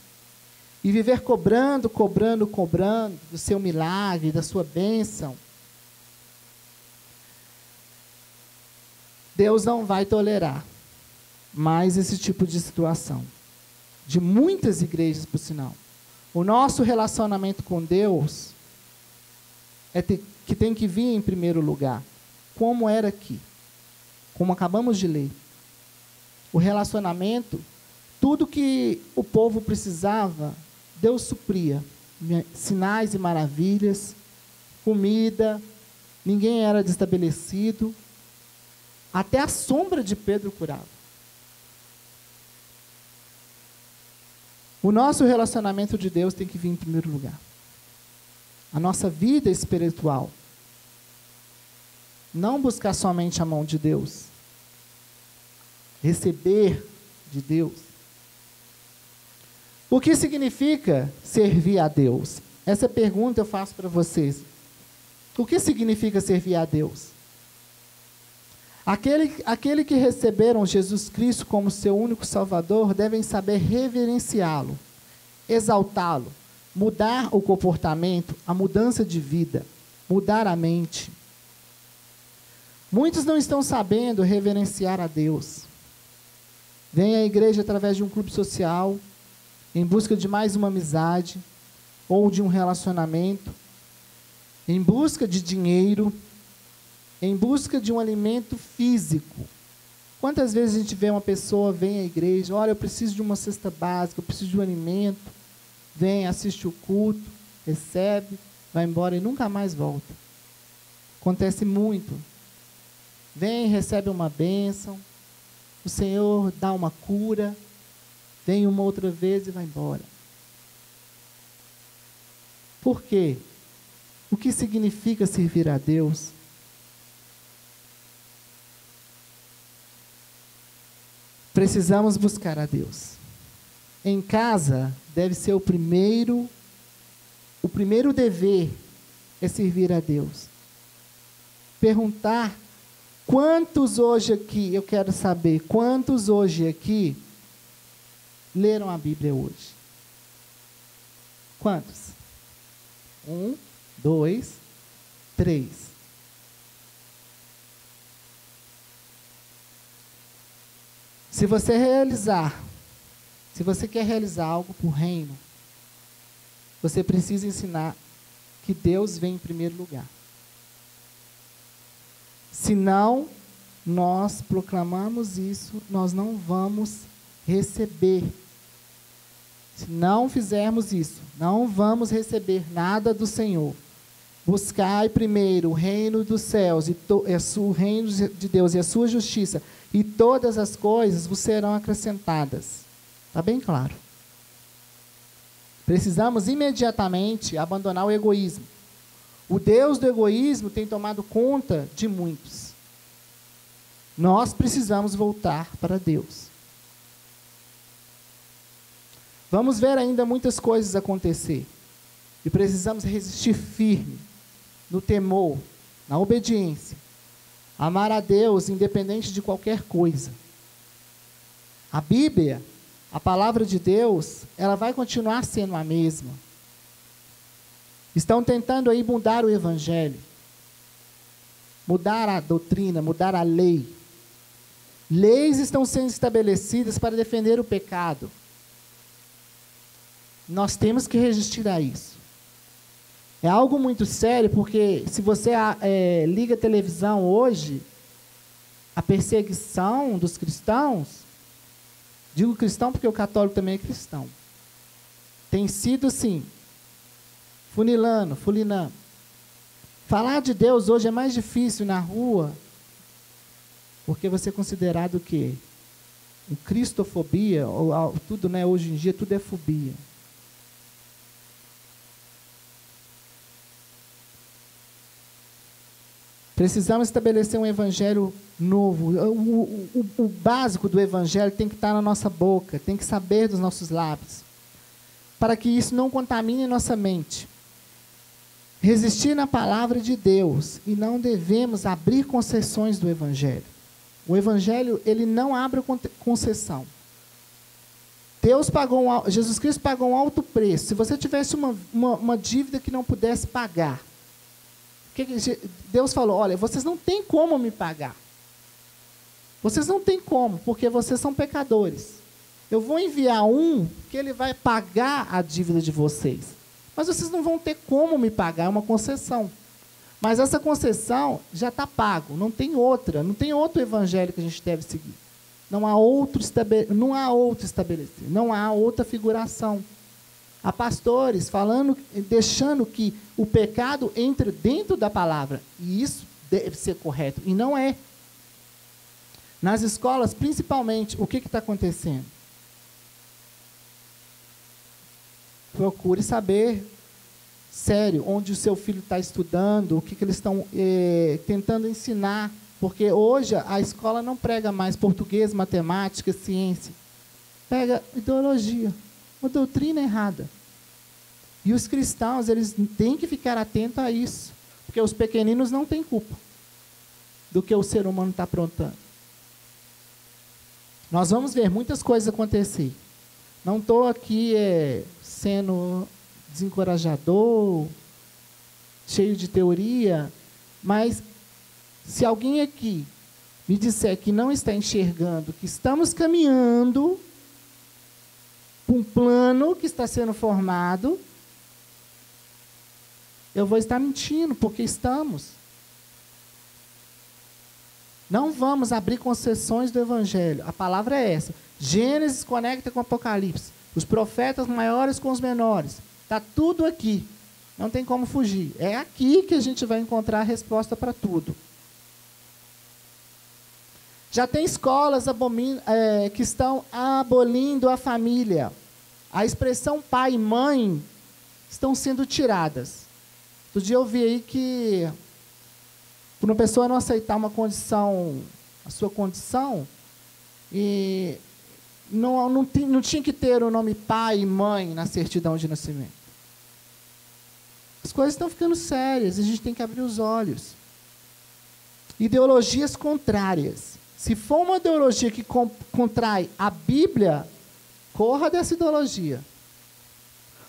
Speaker 6: e viver cobrando do seu milagre, da sua bênção, Deus não vai tolerar mais esse tipo de situação. De muitas igrejas, por sinal. O nosso relacionamento com Deus que tem que vir em primeiro lugar. Como era aqui. Como acabamos de ler. O relacionamento, tudo que o povo precisava, Deus supria. Sinais e maravilhas, comida, ninguém era desestabelecido. Até a sombra de Pedro curava. O nosso relacionamento de Deus tem que vir em primeiro lugar. A nossa vida espiritual. Não buscar somente a mão de Deus. Receber de Deus. O que significa servir a Deus? Essa pergunta eu faço para vocês. O que significa servir a Deus? Aquele que receberam Jesus Cristo como seu único Salvador devem saber reverenciá-lo, exaltá-lo, mudar o comportamento, a mudança de vida, mudar a mente. Muitos não estão sabendo reverenciar a Deus. Vêm à igreja através de um clube social, em busca de mais uma amizade, ou de um relacionamento, em busca de dinheiro, em busca de um alimento físico. Quantas vezes a gente vê uma pessoa, vem à igreja, olha, eu preciso de uma cesta básica, eu preciso de um alimento. vem, assiste o culto, recebe, vai embora e nunca mais volta. Acontece muito. Vem, recebe uma bênção, o Senhor dá uma cura, vem uma outra vez e vai embora. Por quê? O que significa servir a Deus? Precisamos buscar a Deus. Em casa, deve ser o primeiro dever é servir a Deus. Perguntar quantos hoje aqui, eu quero saber, quantos hoje aqui leram a Bíblia hoje? Quantos? 1, 2, 3. Se você quer realizar algo para o reino, você precisa ensinar que Deus vem em primeiro lugar. Senão, nós proclamamos isso, nós não vamos receber. Se não fizermos isso, não vamos receber nada do Senhor. Buscai primeiro o reino dos céus, o reino de Deus e a sua justiça, e todas as coisas vos serão acrescentadas. Está bem claro. Precisamos imediatamente abandonar o egoísmo. O Deus do egoísmo tem tomado conta de muitos. Nós precisamos voltar para Deus. Vamos ver ainda muitas coisas acontecer. E precisamos resistir firme, no temor, na obediência. Amar a Deus independente de qualquer coisa. A Bíblia, a palavra de Deus, ela vai continuar sendo a mesma. Estão tentando aí mudar o Evangelho. Mudar a doutrina, mudar a lei. Leis estão sendo estabelecidas para defender o pecado. Nós temos que resistir a isso. É algo muito sério, porque se você liga a televisão hoje, a perseguição dos cristãos, digo cristão porque o católico também é cristão, tem sido assim, fulinando. Falar de Deus hoje é mais difícil na rua, porque você é considerado o quê? O cristofobia, ou tudo, né? Hoje em dia tudo é fobia. Precisamos estabelecer um evangelho novo. O básico do evangelho tem que estar na nossa boca, tem que saber dos nossos lábios, para que isso não contamine nossa mente. Resistir na palavra de Deus, e não devemos abrir concessões do evangelho. O evangelho, ele não abre concessão. Jesus Cristo pagou um alto preço. Se você tivesse uma dívida que não pudesse pagar, Deus falou, olha, vocês não têm como me pagar. Vocês não têm como, porque vocês são pecadores. Eu vou enviar um que ele vai pagar a dívida de vocês. Mas vocês não vão ter como me pagar, é uma concessão. Mas essa concessão já está pago, não tem outra, não tem outro evangelho que a gente deve seguir. Não há outro estabelecido, não há outra figuração. Há pastores deixando que o pecado entre dentro da palavra. E isso deve ser correto. E não é. Nas escolas, principalmente, o que está acontecendo? Procure saber, sério, onde o seu filho está estudando, o que eles estão tentando ensinar. Porque hoje a escola não prega mais português, matemática, ciência. Pega ideologia. Uma doutrina errada. E os cristãos, eles têm que ficar atentos a isso, porque os pequeninos não têm culpa do que o ser humano está aprontando. Nós vamos ver muitas coisas acontecer. Não estou aqui sendo desencorajador, cheio de teoria, mas se alguém aqui me disser que não está enxergando, que estamos caminhando um plano que está sendo formado, eu vou estar mentindo, porque estamos. Não vamos abrir concessões do evangelho. A palavra é essa. Gênesis conecta com Apocalipse. Os profetas maiores com os menores. Está tudo aqui. Não tem como fugir. É aqui que a gente vai encontrar a resposta para tudo. Já tem escolas que estão abolindo a família. A expressão pai e mãe estão sendo tiradas. Outro dia eu vi aí que, por uma pessoa não aceitar uma condição, a sua condição, e não tinha que ter o nome pai e mãe na certidão de nascimento. As coisas estão ficando sérias, a gente tem que abrir os olhos. Ideologias contrárias. Se for uma ideologia que contrai a Bíblia, corra dessa ideologia.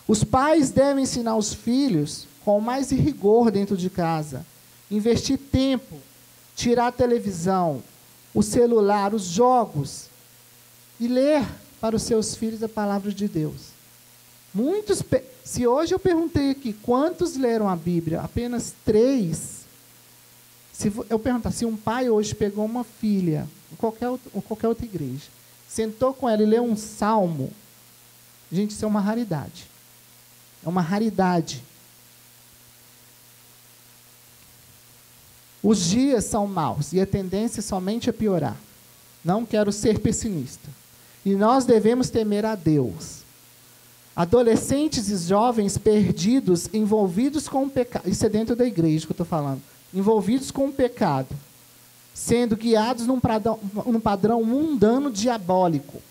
Speaker 6: Os pais devem ensinar os filhos com mais rigor dentro de casa. Investir tempo, tirar a televisão, o celular, os jogos, e ler para os seus filhos a palavra de Deus. Se hoje eu perguntei aqui, quantos leram a Bíblia? Apenas 3. Se eu perguntar, se um pai hoje pegou uma filha, em qualquer outra igreja, sentou com ela e leu um salmo, gente, isso é uma raridade. É uma raridade. Os dias são maus e a tendência somente é piorar. Não quero ser pessimista. E nós devemos temer a Deus. Adolescentes e jovens perdidos, envolvidos com o pecado. Isso é dentro da igreja que eu estou falando. Envolvidos com o pecado, sendo guiados num padrão mundano diabólico.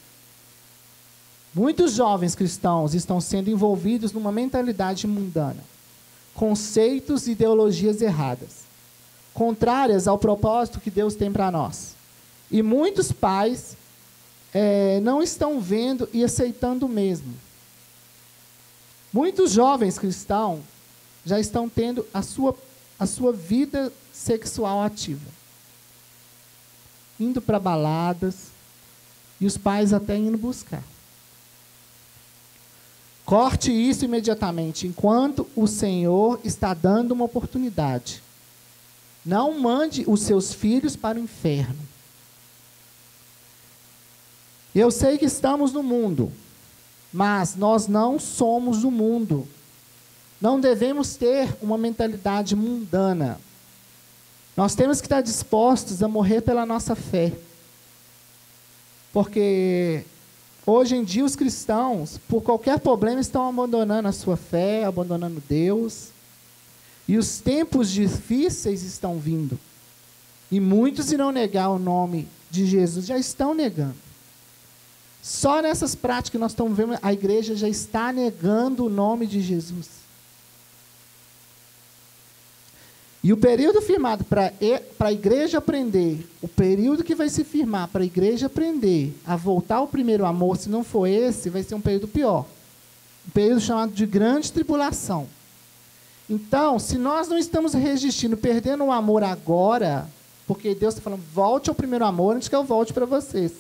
Speaker 6: Muitos jovens cristãos estão sendo envolvidos numa mentalidade mundana, conceitos e ideologias erradas, contrárias ao propósito que Deus tem para nós. E muitos pais não estão vendo e aceitando o mesmo. Muitos jovens cristãos já estão tendo a sua vida sexual ativa, indo para baladas, e os pais até indo buscar. Corte isso imediatamente, enquanto o Senhor está dando uma oportunidade. Não mande os seus filhos para o inferno. Eu sei que estamos no mundo, mas nós não somos do mundo. Não devemos ter uma mentalidade mundana. Nós temos que estar dispostos a morrer pela nossa fé. Porque hoje em dia os cristãos, por qualquer problema, estão abandonando a sua fé, abandonando Deus. E os tempos difíceis estão vindo. E muitos irão negar o nome de Jesus, já estão negando. Só nessas práticas que nós estamos vendo, a igreja já está negando o nome de Jesus. E o período firmado para a igreja aprender, o período que vai se firmar para a igreja aprender a voltar ao primeiro amor, se não for esse, vai ser um período pior. Um período chamado de grande tribulação. Então, se nós não estamos resistindo, perdendo o amor agora, porque Deus está falando, volte ao primeiro amor antes que eu volte para vocês.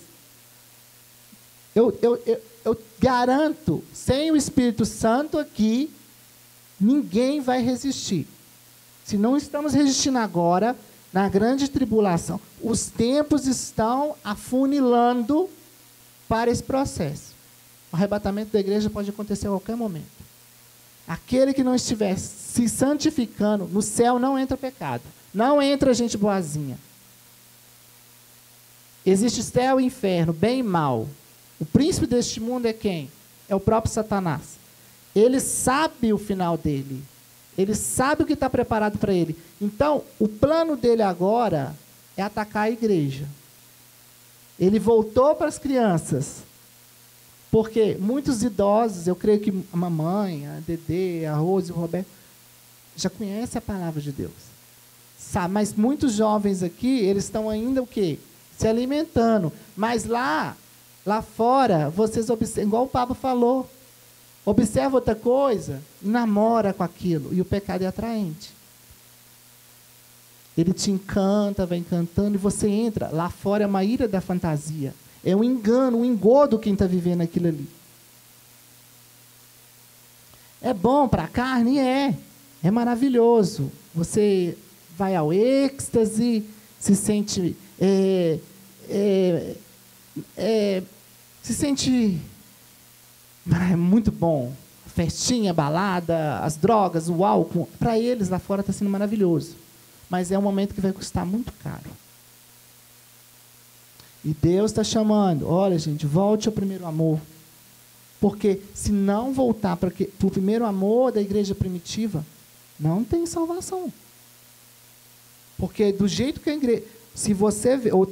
Speaker 6: Eu garanto, sem o Espírito Santo aqui, ninguém vai resistir. Se não estamos resistindo agora, na grande tribulação, os tempos estão afunilando para esse processo. O arrebatamento da igreja pode acontecer a qualquer momento. Aquele que não estiver se santificando, no céu não entra pecado. Não entra gente boazinha. Existe céu e inferno, bem e mal. O príncipe deste mundo é quem? É o próprio Satanás. Ele sabe o final dele. Ele sabe o que está preparado para ele. Então, o plano dele agora é atacar a igreja. Ele voltou para as crianças. Porque muitos idosos, eu creio que a mamãe, a Dedê, a Rose, o Roberto, já conhecem a palavra de Deus. Sabe? Mas muitos jovens aqui, eles estão ainda o quê? Se alimentando. Mas lá fora, vocês observam, igual o Papa falou, observa outra coisa, namora com aquilo, e o pecado é atraente. Ele te encanta, vai encantando, e você entra. Lá fora é uma ira da fantasia. É um engano, um engodo quem está vivendo aquilo ali. É bom para a carne? É maravilhoso. Você vai ao êxtase, se sente... se sente É muito bom. Festinha, balada, as drogas, o álcool. Para eles lá fora está sendo maravilhoso. Mas é um momento que vai custar muito caro. E Deus está chamando. Olha, gente, volte ao primeiro amor. Porque se não voltar para o primeiro amor da igreja primitiva, não tem salvação. Porque do jeito que a igreja... Se você vê... Eu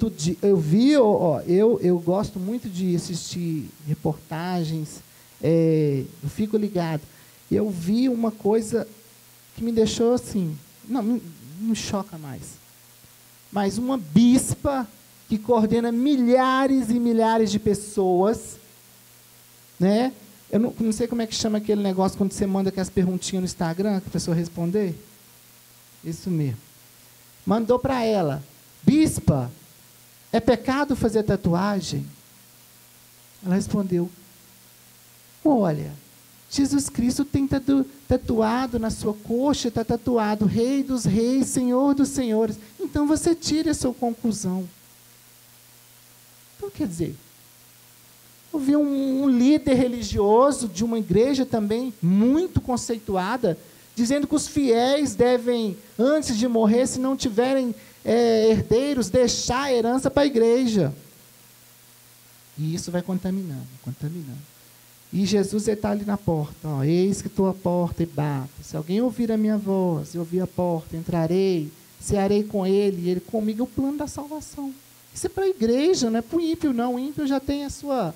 Speaker 6: gosto muito de assistir reportagens. Eu fico ligado. Eu vi uma coisa que me deixou assim... Não me choca mais. Mas uma bispa que coordena milhares e milhares de pessoas... Né? Eu não sei como é que chama aquele negócio quando você manda aquelas perguntinhas no Instagram, que a pessoa responder. Isso mesmo. Mandou para ela: bispa, é pecado fazer tatuagem? Ela respondeu: olha, Jesus Cristo tem tatuado na sua coxa, está tatuado Rei dos Reis, Senhor dos Senhores. Então você tire a sua conclusão. Então quer dizer... Eu vi um líder religioso de uma igreja também muito conceituada, dizendo que os fiéis devem, antes de morrer, se não tiverem herdeiros, deixar a herança para a igreja. E isso vai contaminando, contaminando. E Jesus está ali na porta. Ó, eis que estou à porta e bato. Se alguém ouvir a minha voz, eu ouvir a porta, entrarei, cearei com ele, e ele comigo. É o plano da salvação. Isso é para a igreja, não é para o ímpio, não. O ímpio já tem a sua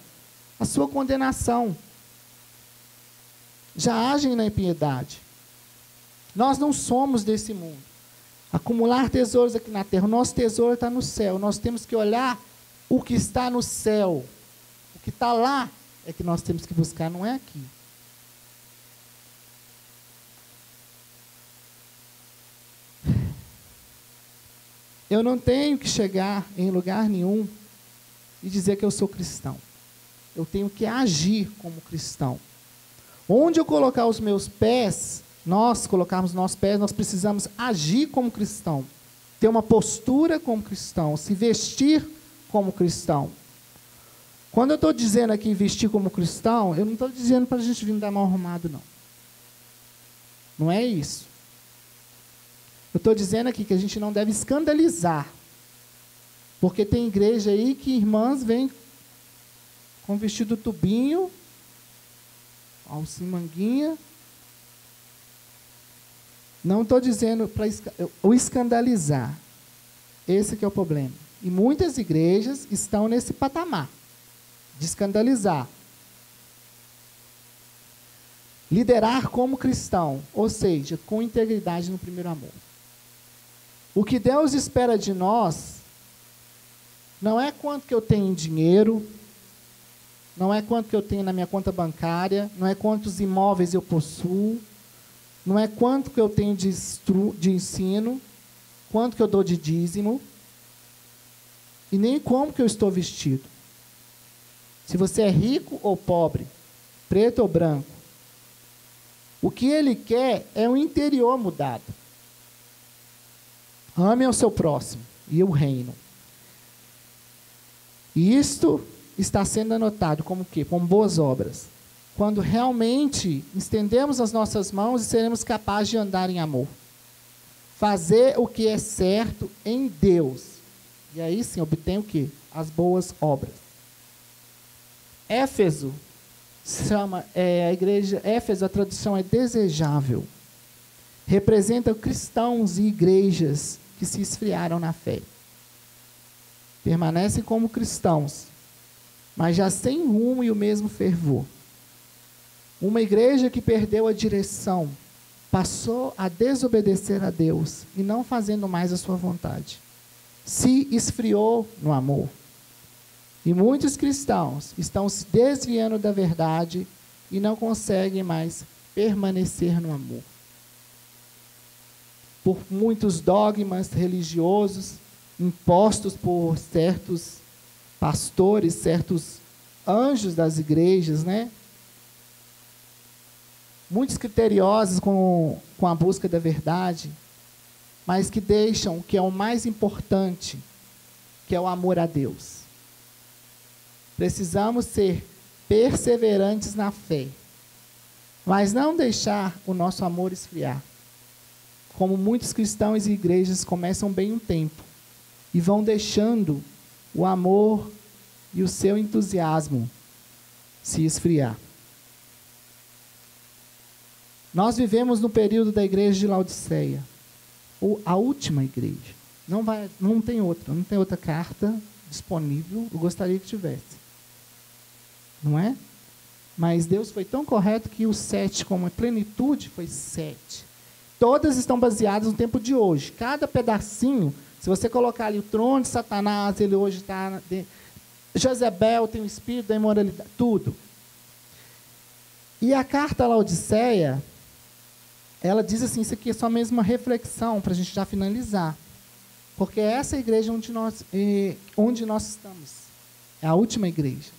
Speaker 6: condenação. Já agem na impiedade. Nós não somos desse mundo. Acumular tesouros aqui na terra. O nosso tesouro está no céu. Nós temos que olhar o que está no céu. O que está lá é que nós temos que buscar, não é aqui. Eu não tenho que chegar em lugar nenhum e dizer que eu sou cristão. Eu tenho que agir como cristão. Onde eu colocar os meus pés, nós colocarmos os nossos pés, nós precisamos agir como cristão. Ter uma postura como cristão, se vestir como cristão. Quando eu estou dizendo aqui vestir como cristão, eu não estou dizendo para a gente vir dar mal arrumado, não. Não é isso. Eu estou dizendo aqui que a gente não deve escandalizar. Porque tem igreja aí que irmãs vêm com vestido tubinho, alcinha manguinha. Não estou dizendo para o escandalizar. Esse que é o problema. E muitas igrejas estão nesse patamar de escandalizar. Liderar como cristão, ou seja, com integridade no primeiro amor. O que Deus espera de nós não é quanto que eu tenho em dinheiro, não é quanto que eu tenho na minha conta bancária, não é quantos imóveis eu possuo, não é quanto que eu tenho de ensino, quanto que eu dou de dízimo, e nem como que eu estou vestido. Se você é rico ou pobre, preto ou branco, o que ele quer é o interior mudado. Ame ao seu próximo e o reino. E isto está sendo anotado como o quê? Como boas obras. Quando realmente estendemos as nossas mãos e seremos capazes de andar em amor. Fazer o que é certo em Deus. E aí sim, obtém o quê? As boas obras. Éfeso, a igreja, Éfeso, a tradução é desejável. Representa cristãos e igrejas que se esfriaram na fé. Permanecem como cristãos, mas já sem rumo e o mesmo fervor. Uma igreja que perdeu a direção, passou a desobedecer a Deus e não fazendo mais a sua vontade. Se esfriou no amor. E muitos cristãos estão se desviando da verdade e não conseguem mais permanecer no amor. Por muitos dogmas religiosos impostos por certos pastores, certos anjos das igrejas, né? Muitos criteriosos com a busca da verdade, mas que deixam o que é o mais importante, que é o amor a Deus. Precisamos ser perseverantes na fé, mas não deixar o nosso amor esfriar. Como muitos cristãos e igrejas começam bem um tempo e vão deixando o amor e o seu entusiasmo se esfriar. Nós vivemos no período da igreja de Laodiceia, ou a última igreja. Não tem outra carta disponível, eu gostaria que tivesse. Não é? Mas Deus foi tão correto que o 7, como a plenitude, foi 7. Todas estão baseadas no tempo de hoje. Cada pedacinho, se você colocar ali o trono de Satanás, ele hoje está... Jezebel tem o espírito da imoralidade, tudo. E a carta à Laodiceia, ela diz assim, isso aqui é só mesmo uma reflexão, para a gente já finalizar. Porque essa é a igreja onde nós estamos. É a última igreja.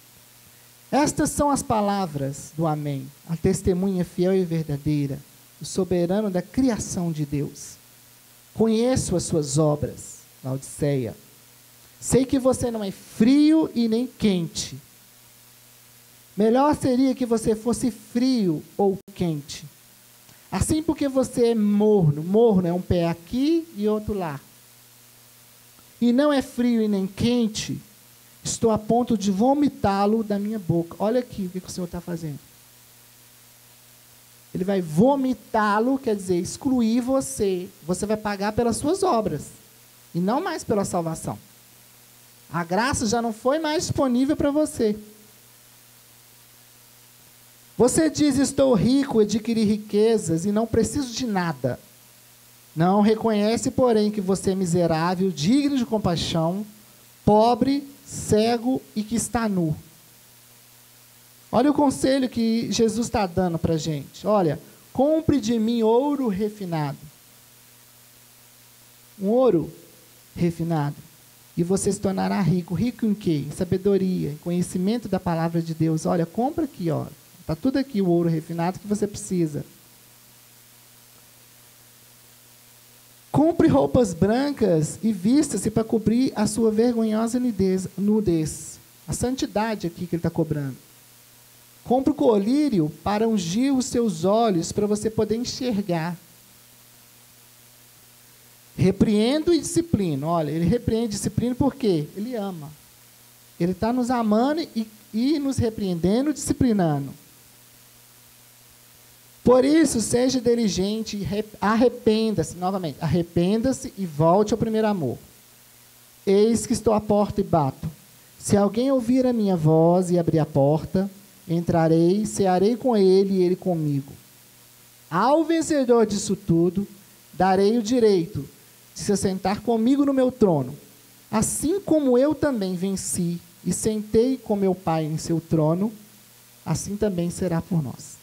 Speaker 6: Estas são as palavras do Amém, a testemunha fiel e verdadeira, o soberano da criação de Deus. Conheço as suas obras, Laodiceia. Sei que você não é frio e nem quente. Melhor seria que você fosse frio ou quente. Assim, porque você é morno. Morno é um pé aqui e outro lá. E não é frio e nem quente, estou a ponto de vomitá-lo da minha boca. Olha aqui o que o Senhor está fazendo. Ele vai vomitá-lo, quer dizer, excluir você. Você vai pagar pelas suas obras, e não mais pela salvação. A graça já não foi mais disponível para você. Você diz, estou rico, adquiri riquezas e não preciso de nada. Não reconhece, porém, que você é miserável, digno de compaixão, pobre, cego e que está nu. Olha o conselho que Jesus está dando para a gente. Olha, compre de mim ouro refinado. Um ouro refinado. E você se tornará rico. Rico em quê? Em sabedoria, em conhecimento da palavra de Deus. Olha, compra aqui, ó. Está tudo aqui o ouro refinado que você precisa. Compre roupas brancas e vista-se para cobrir a sua vergonhosa nudez. A santidade aqui que ele está cobrando. Compre o colírio para ungir os seus olhos, para você poder enxergar. Repreendo e disciplino. Olha, ele repreende e disciplina por quê? Ele ama. Ele está nos amando e nos repreendendo e disciplinando. Por isso, seja diligente, arrependa-se, novamente, arrependa-se e volte ao primeiro amor. Eis que estou à porta e bato. Se alguém ouvir a minha voz e abrir a porta, entrarei, cearei com ele e ele comigo. Ao vencedor disso tudo, darei o direito de se assentar comigo no meu trono, assim como eu também venci e sentei com meu Pai em seu trono, assim também será por nós.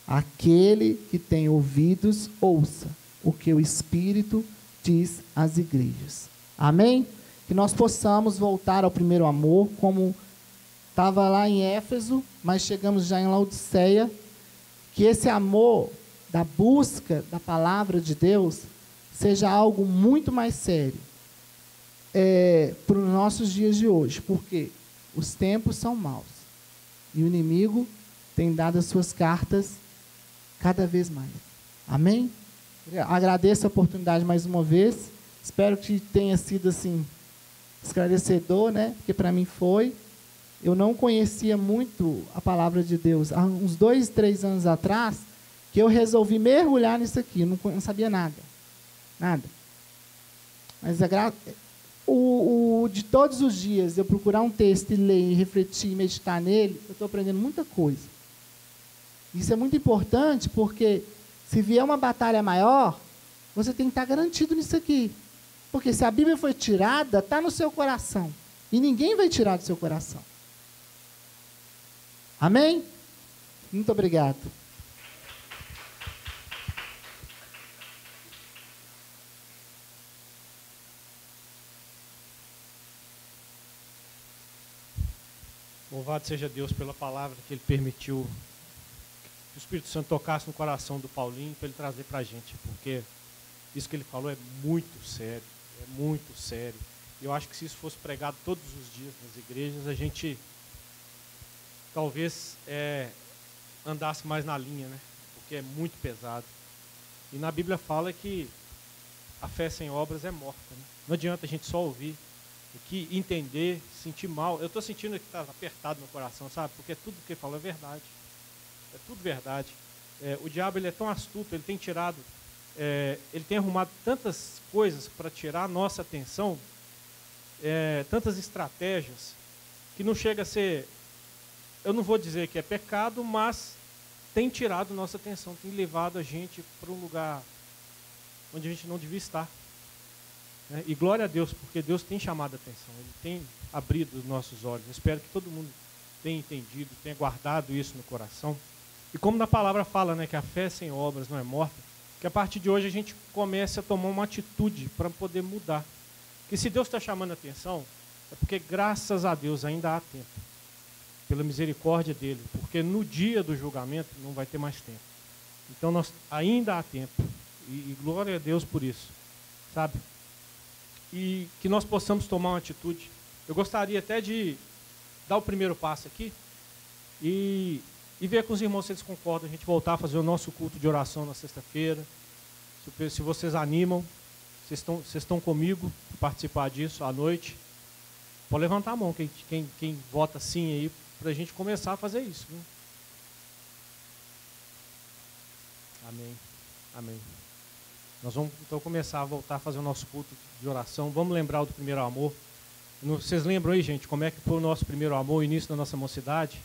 Speaker 6: Aquele que tem ouvidos, ouça o que o Espírito diz às igrejas. Amém? Que nós possamos voltar ao primeiro amor, como estava lá em Éfeso, mas chegamos já em Laodiceia, que esse amor da busca da palavra de Deus seja algo muito mais sério para os nossos dias de hoje, porque os tempos são maus e o inimigo tem dado as suas cartas cada vez mais. Amém? Agradeço a oportunidade mais uma vez. Espero que tenha sido assim esclarecedor, né? Porque para mim foi. Eu não conhecia muito a palavra de Deus. Há uns 2, 3 anos atrás, que eu resolvi mergulhar nisso aqui. Eu não sabia nada. Nada. Mas de todos os dias eu procurar um texto e ler, e refletir, e meditar nele, eu estou aprendendo muita coisa. Isso é muito importante, porque se vier uma batalha maior, você tem que estar garantido nisso aqui. Porque se a Bíblia foi tirada, está no seu coração. E ninguém vai tirar do seu coração. Amém? Muito obrigado.
Speaker 1: Louvado seja Deus pela palavra que Ele permitiu que o Espírito Santo tocasse no coração do Paulinho para ele trazer para a gente, porque isso que ele falou é muito sério, é muito sério. E eu acho que se isso fosse pregado todos os dias nas igrejas, a gente talvez andasse mais na linha, né? Porque é muito pesado. E na Bíblia fala que a fé sem obras é morta, né? Não adianta a gente só ouvir, que entender, sentir mal. Eu estou sentindo que está apertado no coração, sabe? Porque tudo que ele falou é verdade. É tudo verdade. O diabo, ele é tão astuto, ele tem tirado, ele tem arrumado tantas coisas para tirar a nossa atenção, tantas estratégias, que não chega a ser, eu não vou dizer que é pecado, mas tem tirado nossa atenção, tem levado a gente para um lugar onde a gente não devia estar. E glória a Deus, porque Deus tem chamado a atenção, Ele tem abrido os nossos olhos. Eu espero que todo mundo tenha entendido, tenha guardado isso no coração. E como na palavra fala, né, que a fé sem obras não é morta, que a partir de hoje a gente comece a tomar uma atitude para poder mudar. Que se Deus está chamando a atenção, é porque graças a Deus ainda há tempo, pela misericórdia dEle, porque no dia do julgamento não vai ter mais tempo. Então ainda há tempo, e glória a Deus por isso, sabe? E que nós possamos tomar uma atitude. Eu gostaria até de dar o primeiro passo aqui e ver com os irmãos se eles concordam, a gente voltar a fazer o nosso culto de oração na sexta-feira. Se vocês animam, vocês estão comigo para participar disso à noite. Pode levantar a mão, quem vota sim aí, para a gente começar a fazer isso. Viu? Amém. Amém. Nós vamos então começar a voltar a fazer o nosso culto de oração. Vamos lembrar do primeiro amor. Vocês lembram aí, gente, como é que foi o nosso primeiro amor, o início da nossa mocidade?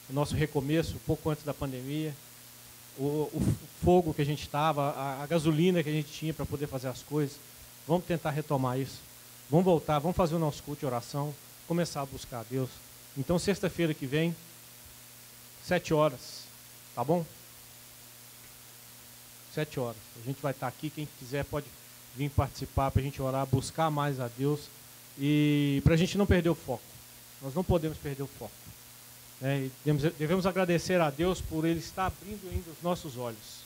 Speaker 1: O nosso recomeço, um pouco antes da pandemia. O fogo que a gente estava, a gasolina que a gente tinha para poder fazer as coisas. Vamos tentar retomar isso. Vamos voltar, vamos fazer o nosso culto de oração, começar a buscar a Deus. Então, sexta-feira que vem, 7 horas, tá bom? 7 horas. A gente vai estar aqui, quem quiser pode vir participar para a gente orar, buscar mais a Deus e para a gente não perder o foco. Nós não podemos perder o foco. E devemos agradecer a Deus por Ele estar abrindo ainda os nossos olhos.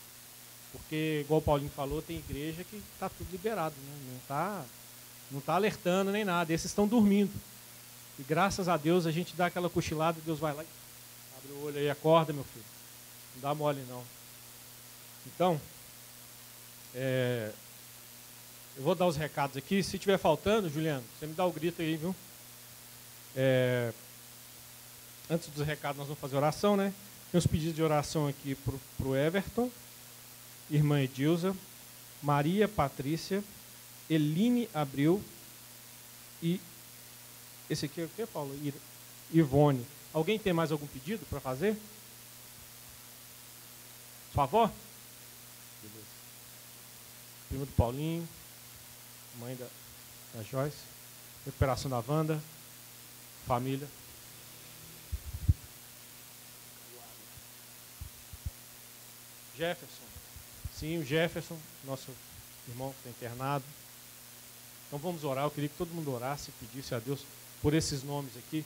Speaker 1: Porque, igual o Paulinho falou, tem igreja que está tudo liberado, né? Não tá alertando nem nada, esses estão dormindo. E graças a Deus a gente dá aquela cochilada, Deus vai lá e abre o olho aí, acorda, meu filho. Não dá mole não. Então, eu vou dar os recados aqui. Se estiver faltando, Juliano, você me dá o grito aí, viu? Antes dos recados, nós vamos fazer oração, né? Tem os pedidos de oração aqui para o Everton, irmã Edilza, Maria Patrícia, Eline Abril e esse aqui é o que, Paulo? Ivone. Alguém tem mais algum pedido para fazer? Por favor? Beleza. Primo do Paulinho, mãe da Joyce, recuperação da Wanda, família. Jefferson. Sim, o Jefferson, nosso irmão que está internado. Então vamos orar. Eu queria que todo mundo orasse e pedisse a Deus por esses nomes aqui,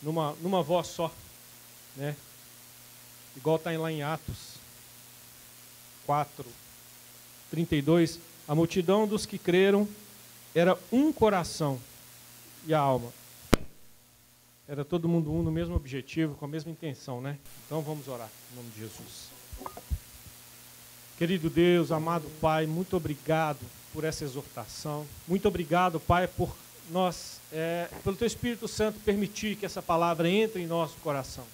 Speaker 1: numa voz só, né? Igual está lá em Atos 4:32, a multidão dos que creram era um coração e a alma. Era todo mundo um no mesmo objetivo, com a mesma intenção, né? Então vamos orar em nome de Jesus. Querido Deus, amado Pai, muito obrigado por essa exortação. Muito obrigado, Pai, por nós, pelo Teu Espírito Santo, permitir que essa palavra entre em nosso coração.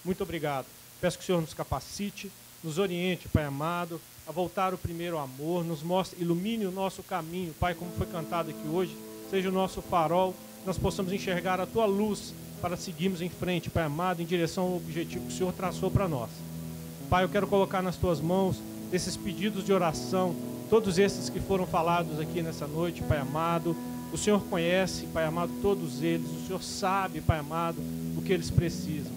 Speaker 1: Muito obrigado. Peço que o Senhor nos capacite, nos oriente, Pai amado, a voltar ao primeiro amor, nos mostre, ilumine o nosso caminho, Pai, como foi cantado aqui hoje, seja o nosso farol, nós possamos enxergar a Tua luz para seguirmos em frente, Pai amado, em direção ao objetivo que o Senhor traçou para nós. Pai, eu quero colocar nas Tuas mãos esses pedidos de oração, todos esses que foram falados aqui nessa noite, Pai amado. O Senhor conhece, Pai amado, todos eles. O Senhor sabe, Pai amado, o que eles precisam.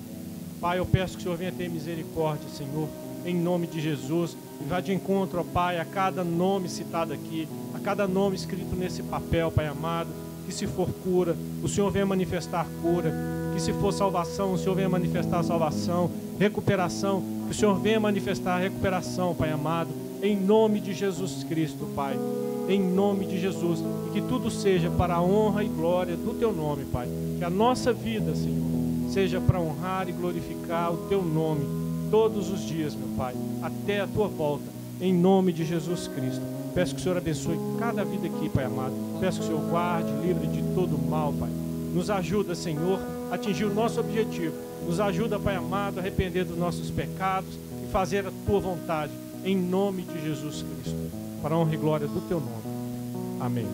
Speaker 1: Pai, eu peço que o Senhor venha ter misericórdia, Senhor, em nome de Jesus. E vá de encontro, ó Pai, a cada nome citado aqui, a cada nome escrito nesse papel, Pai amado. Que se for cura, o Senhor venha manifestar cura. Que se for salvação, o Senhor venha manifestar salvação. Recuperação, que o Senhor venha manifestar recuperação, Pai amado. Em nome de Jesus Cristo, Pai. Em nome de Jesus. E que tudo seja para a honra e glória do Teu nome, Pai. Que a nossa vida, Senhor, seja para honrar e glorificar o Teu nome todos os dias, meu Pai, até a Tua volta, em nome de Jesus Cristo. Peço que o Senhor abençoe cada vida aqui, Pai amado. Peço que o Senhor guarde, livre de todo mal, Pai. Nos ajuda, Senhor, a atingir o nosso objetivo. Nos ajuda, Pai amado, a arrepender dos nossos pecados e fazer a Tua vontade, em nome de Jesus Cristo, para a honra e glória do Teu nome. Amém.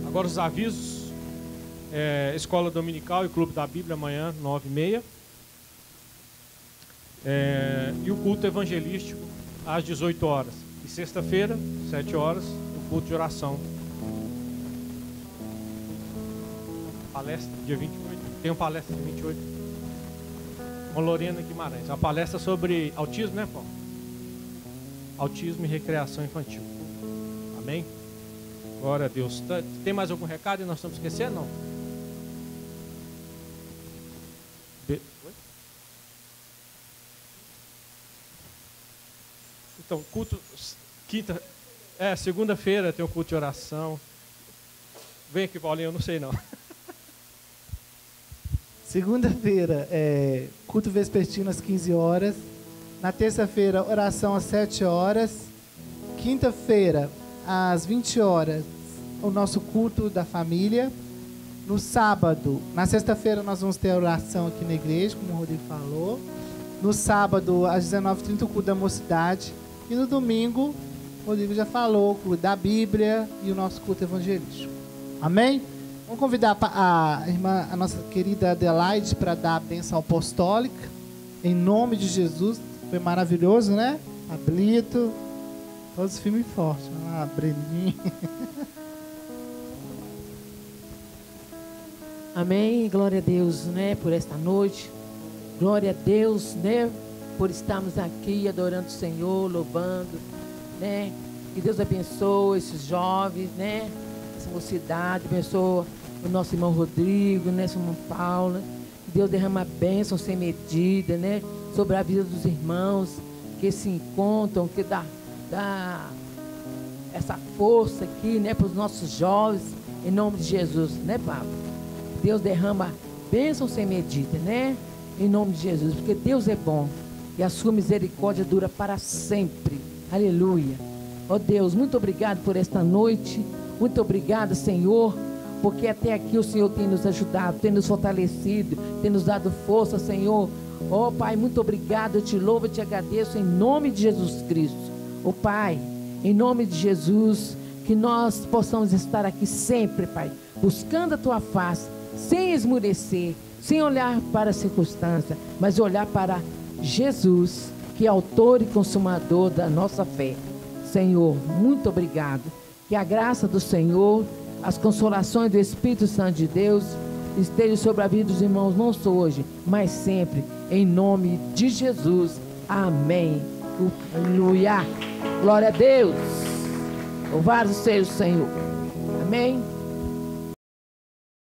Speaker 1: Agora os avisos. Escola Dominical e Clube da Bíblia amanhã, 9h30. E o culto evangelístico às 18 horas. E sexta-feira, 7 horas, o culto de oração. Palestra dia 28. Tem uma palestra dia 28. Com Lorena Guimarães. Uma palestra sobre autismo, né, Paulo? Autismo e recreação infantil. Amém? Glória a Deus. Tem mais algum recado e nós estamos esquecendo? Não? Então, culto, segunda-feira tem um culto de oração. Vem aqui, Paulinho, eu não sei não.
Speaker 6: Segunda-feira, culto vespertino às 15 horas. Na terça-feira, oração às 7 horas. Quinta-feira, às 20 horas, o nosso culto da família. No sábado, na sexta-feira, nós vamos ter a oração aqui na igreja, como o Rodrigo falou. No sábado, às 19h30, o culto da mocidade. E no domingo, o Rodrigo já falou, o culto da Bíblia e o nosso culto evangelístico. Amém? Vamos convidar a nossa querida Adelaide para dar a bênção apostólica. Em nome de Jesus. Foi maravilhoso, né? Pablito. Todos firmes e fortes. Breninho.
Speaker 7: Amém. Glória a Deus, né? Por esta noite. Glória a Deus, né? Por estarmos aqui adorando o Senhor, louvando, né? Que Deus abençoe esses jovens, né? Essa mocidade, abençoe o nosso irmão Rodrigo, né? Sua irmã Paula. Que Deus derrama bênção sem medida, né? Sobre a vida dos irmãos que se encontram, que dá essa força aqui, né? Para os nossos jovens, em nome de Jesus, né, Pablo? Deus derrama bênção sem medida, né? Em nome de Jesus, porque Deus é bom. E a sua misericórdia dura para sempre. Aleluia. Ó Deus, muito obrigado por esta noite. Muito obrigado, Senhor, porque até aqui o Senhor tem nos ajudado, tem nos fortalecido, tem nos dado força, Senhor. Ó Pai, muito obrigado. Eu te louvo e te agradeço em nome de Jesus Cristo. Ó Pai, em nome de Jesus, que nós possamos estar aqui sempre, Pai, buscando a Tua face, sem esmurecer, sem olhar para a circunstância, mas olhar para Jesus, que é autor e consumador da nossa fé. Senhor, muito obrigado. Que a graça do Senhor, as consolações do Espírito Santo de Deus estejam sobre a vida dos irmãos, não só hoje, mas sempre, em nome de Jesus. Amém. Aleluia. Glória a Deus. Louvado seja o Senhor. Amém.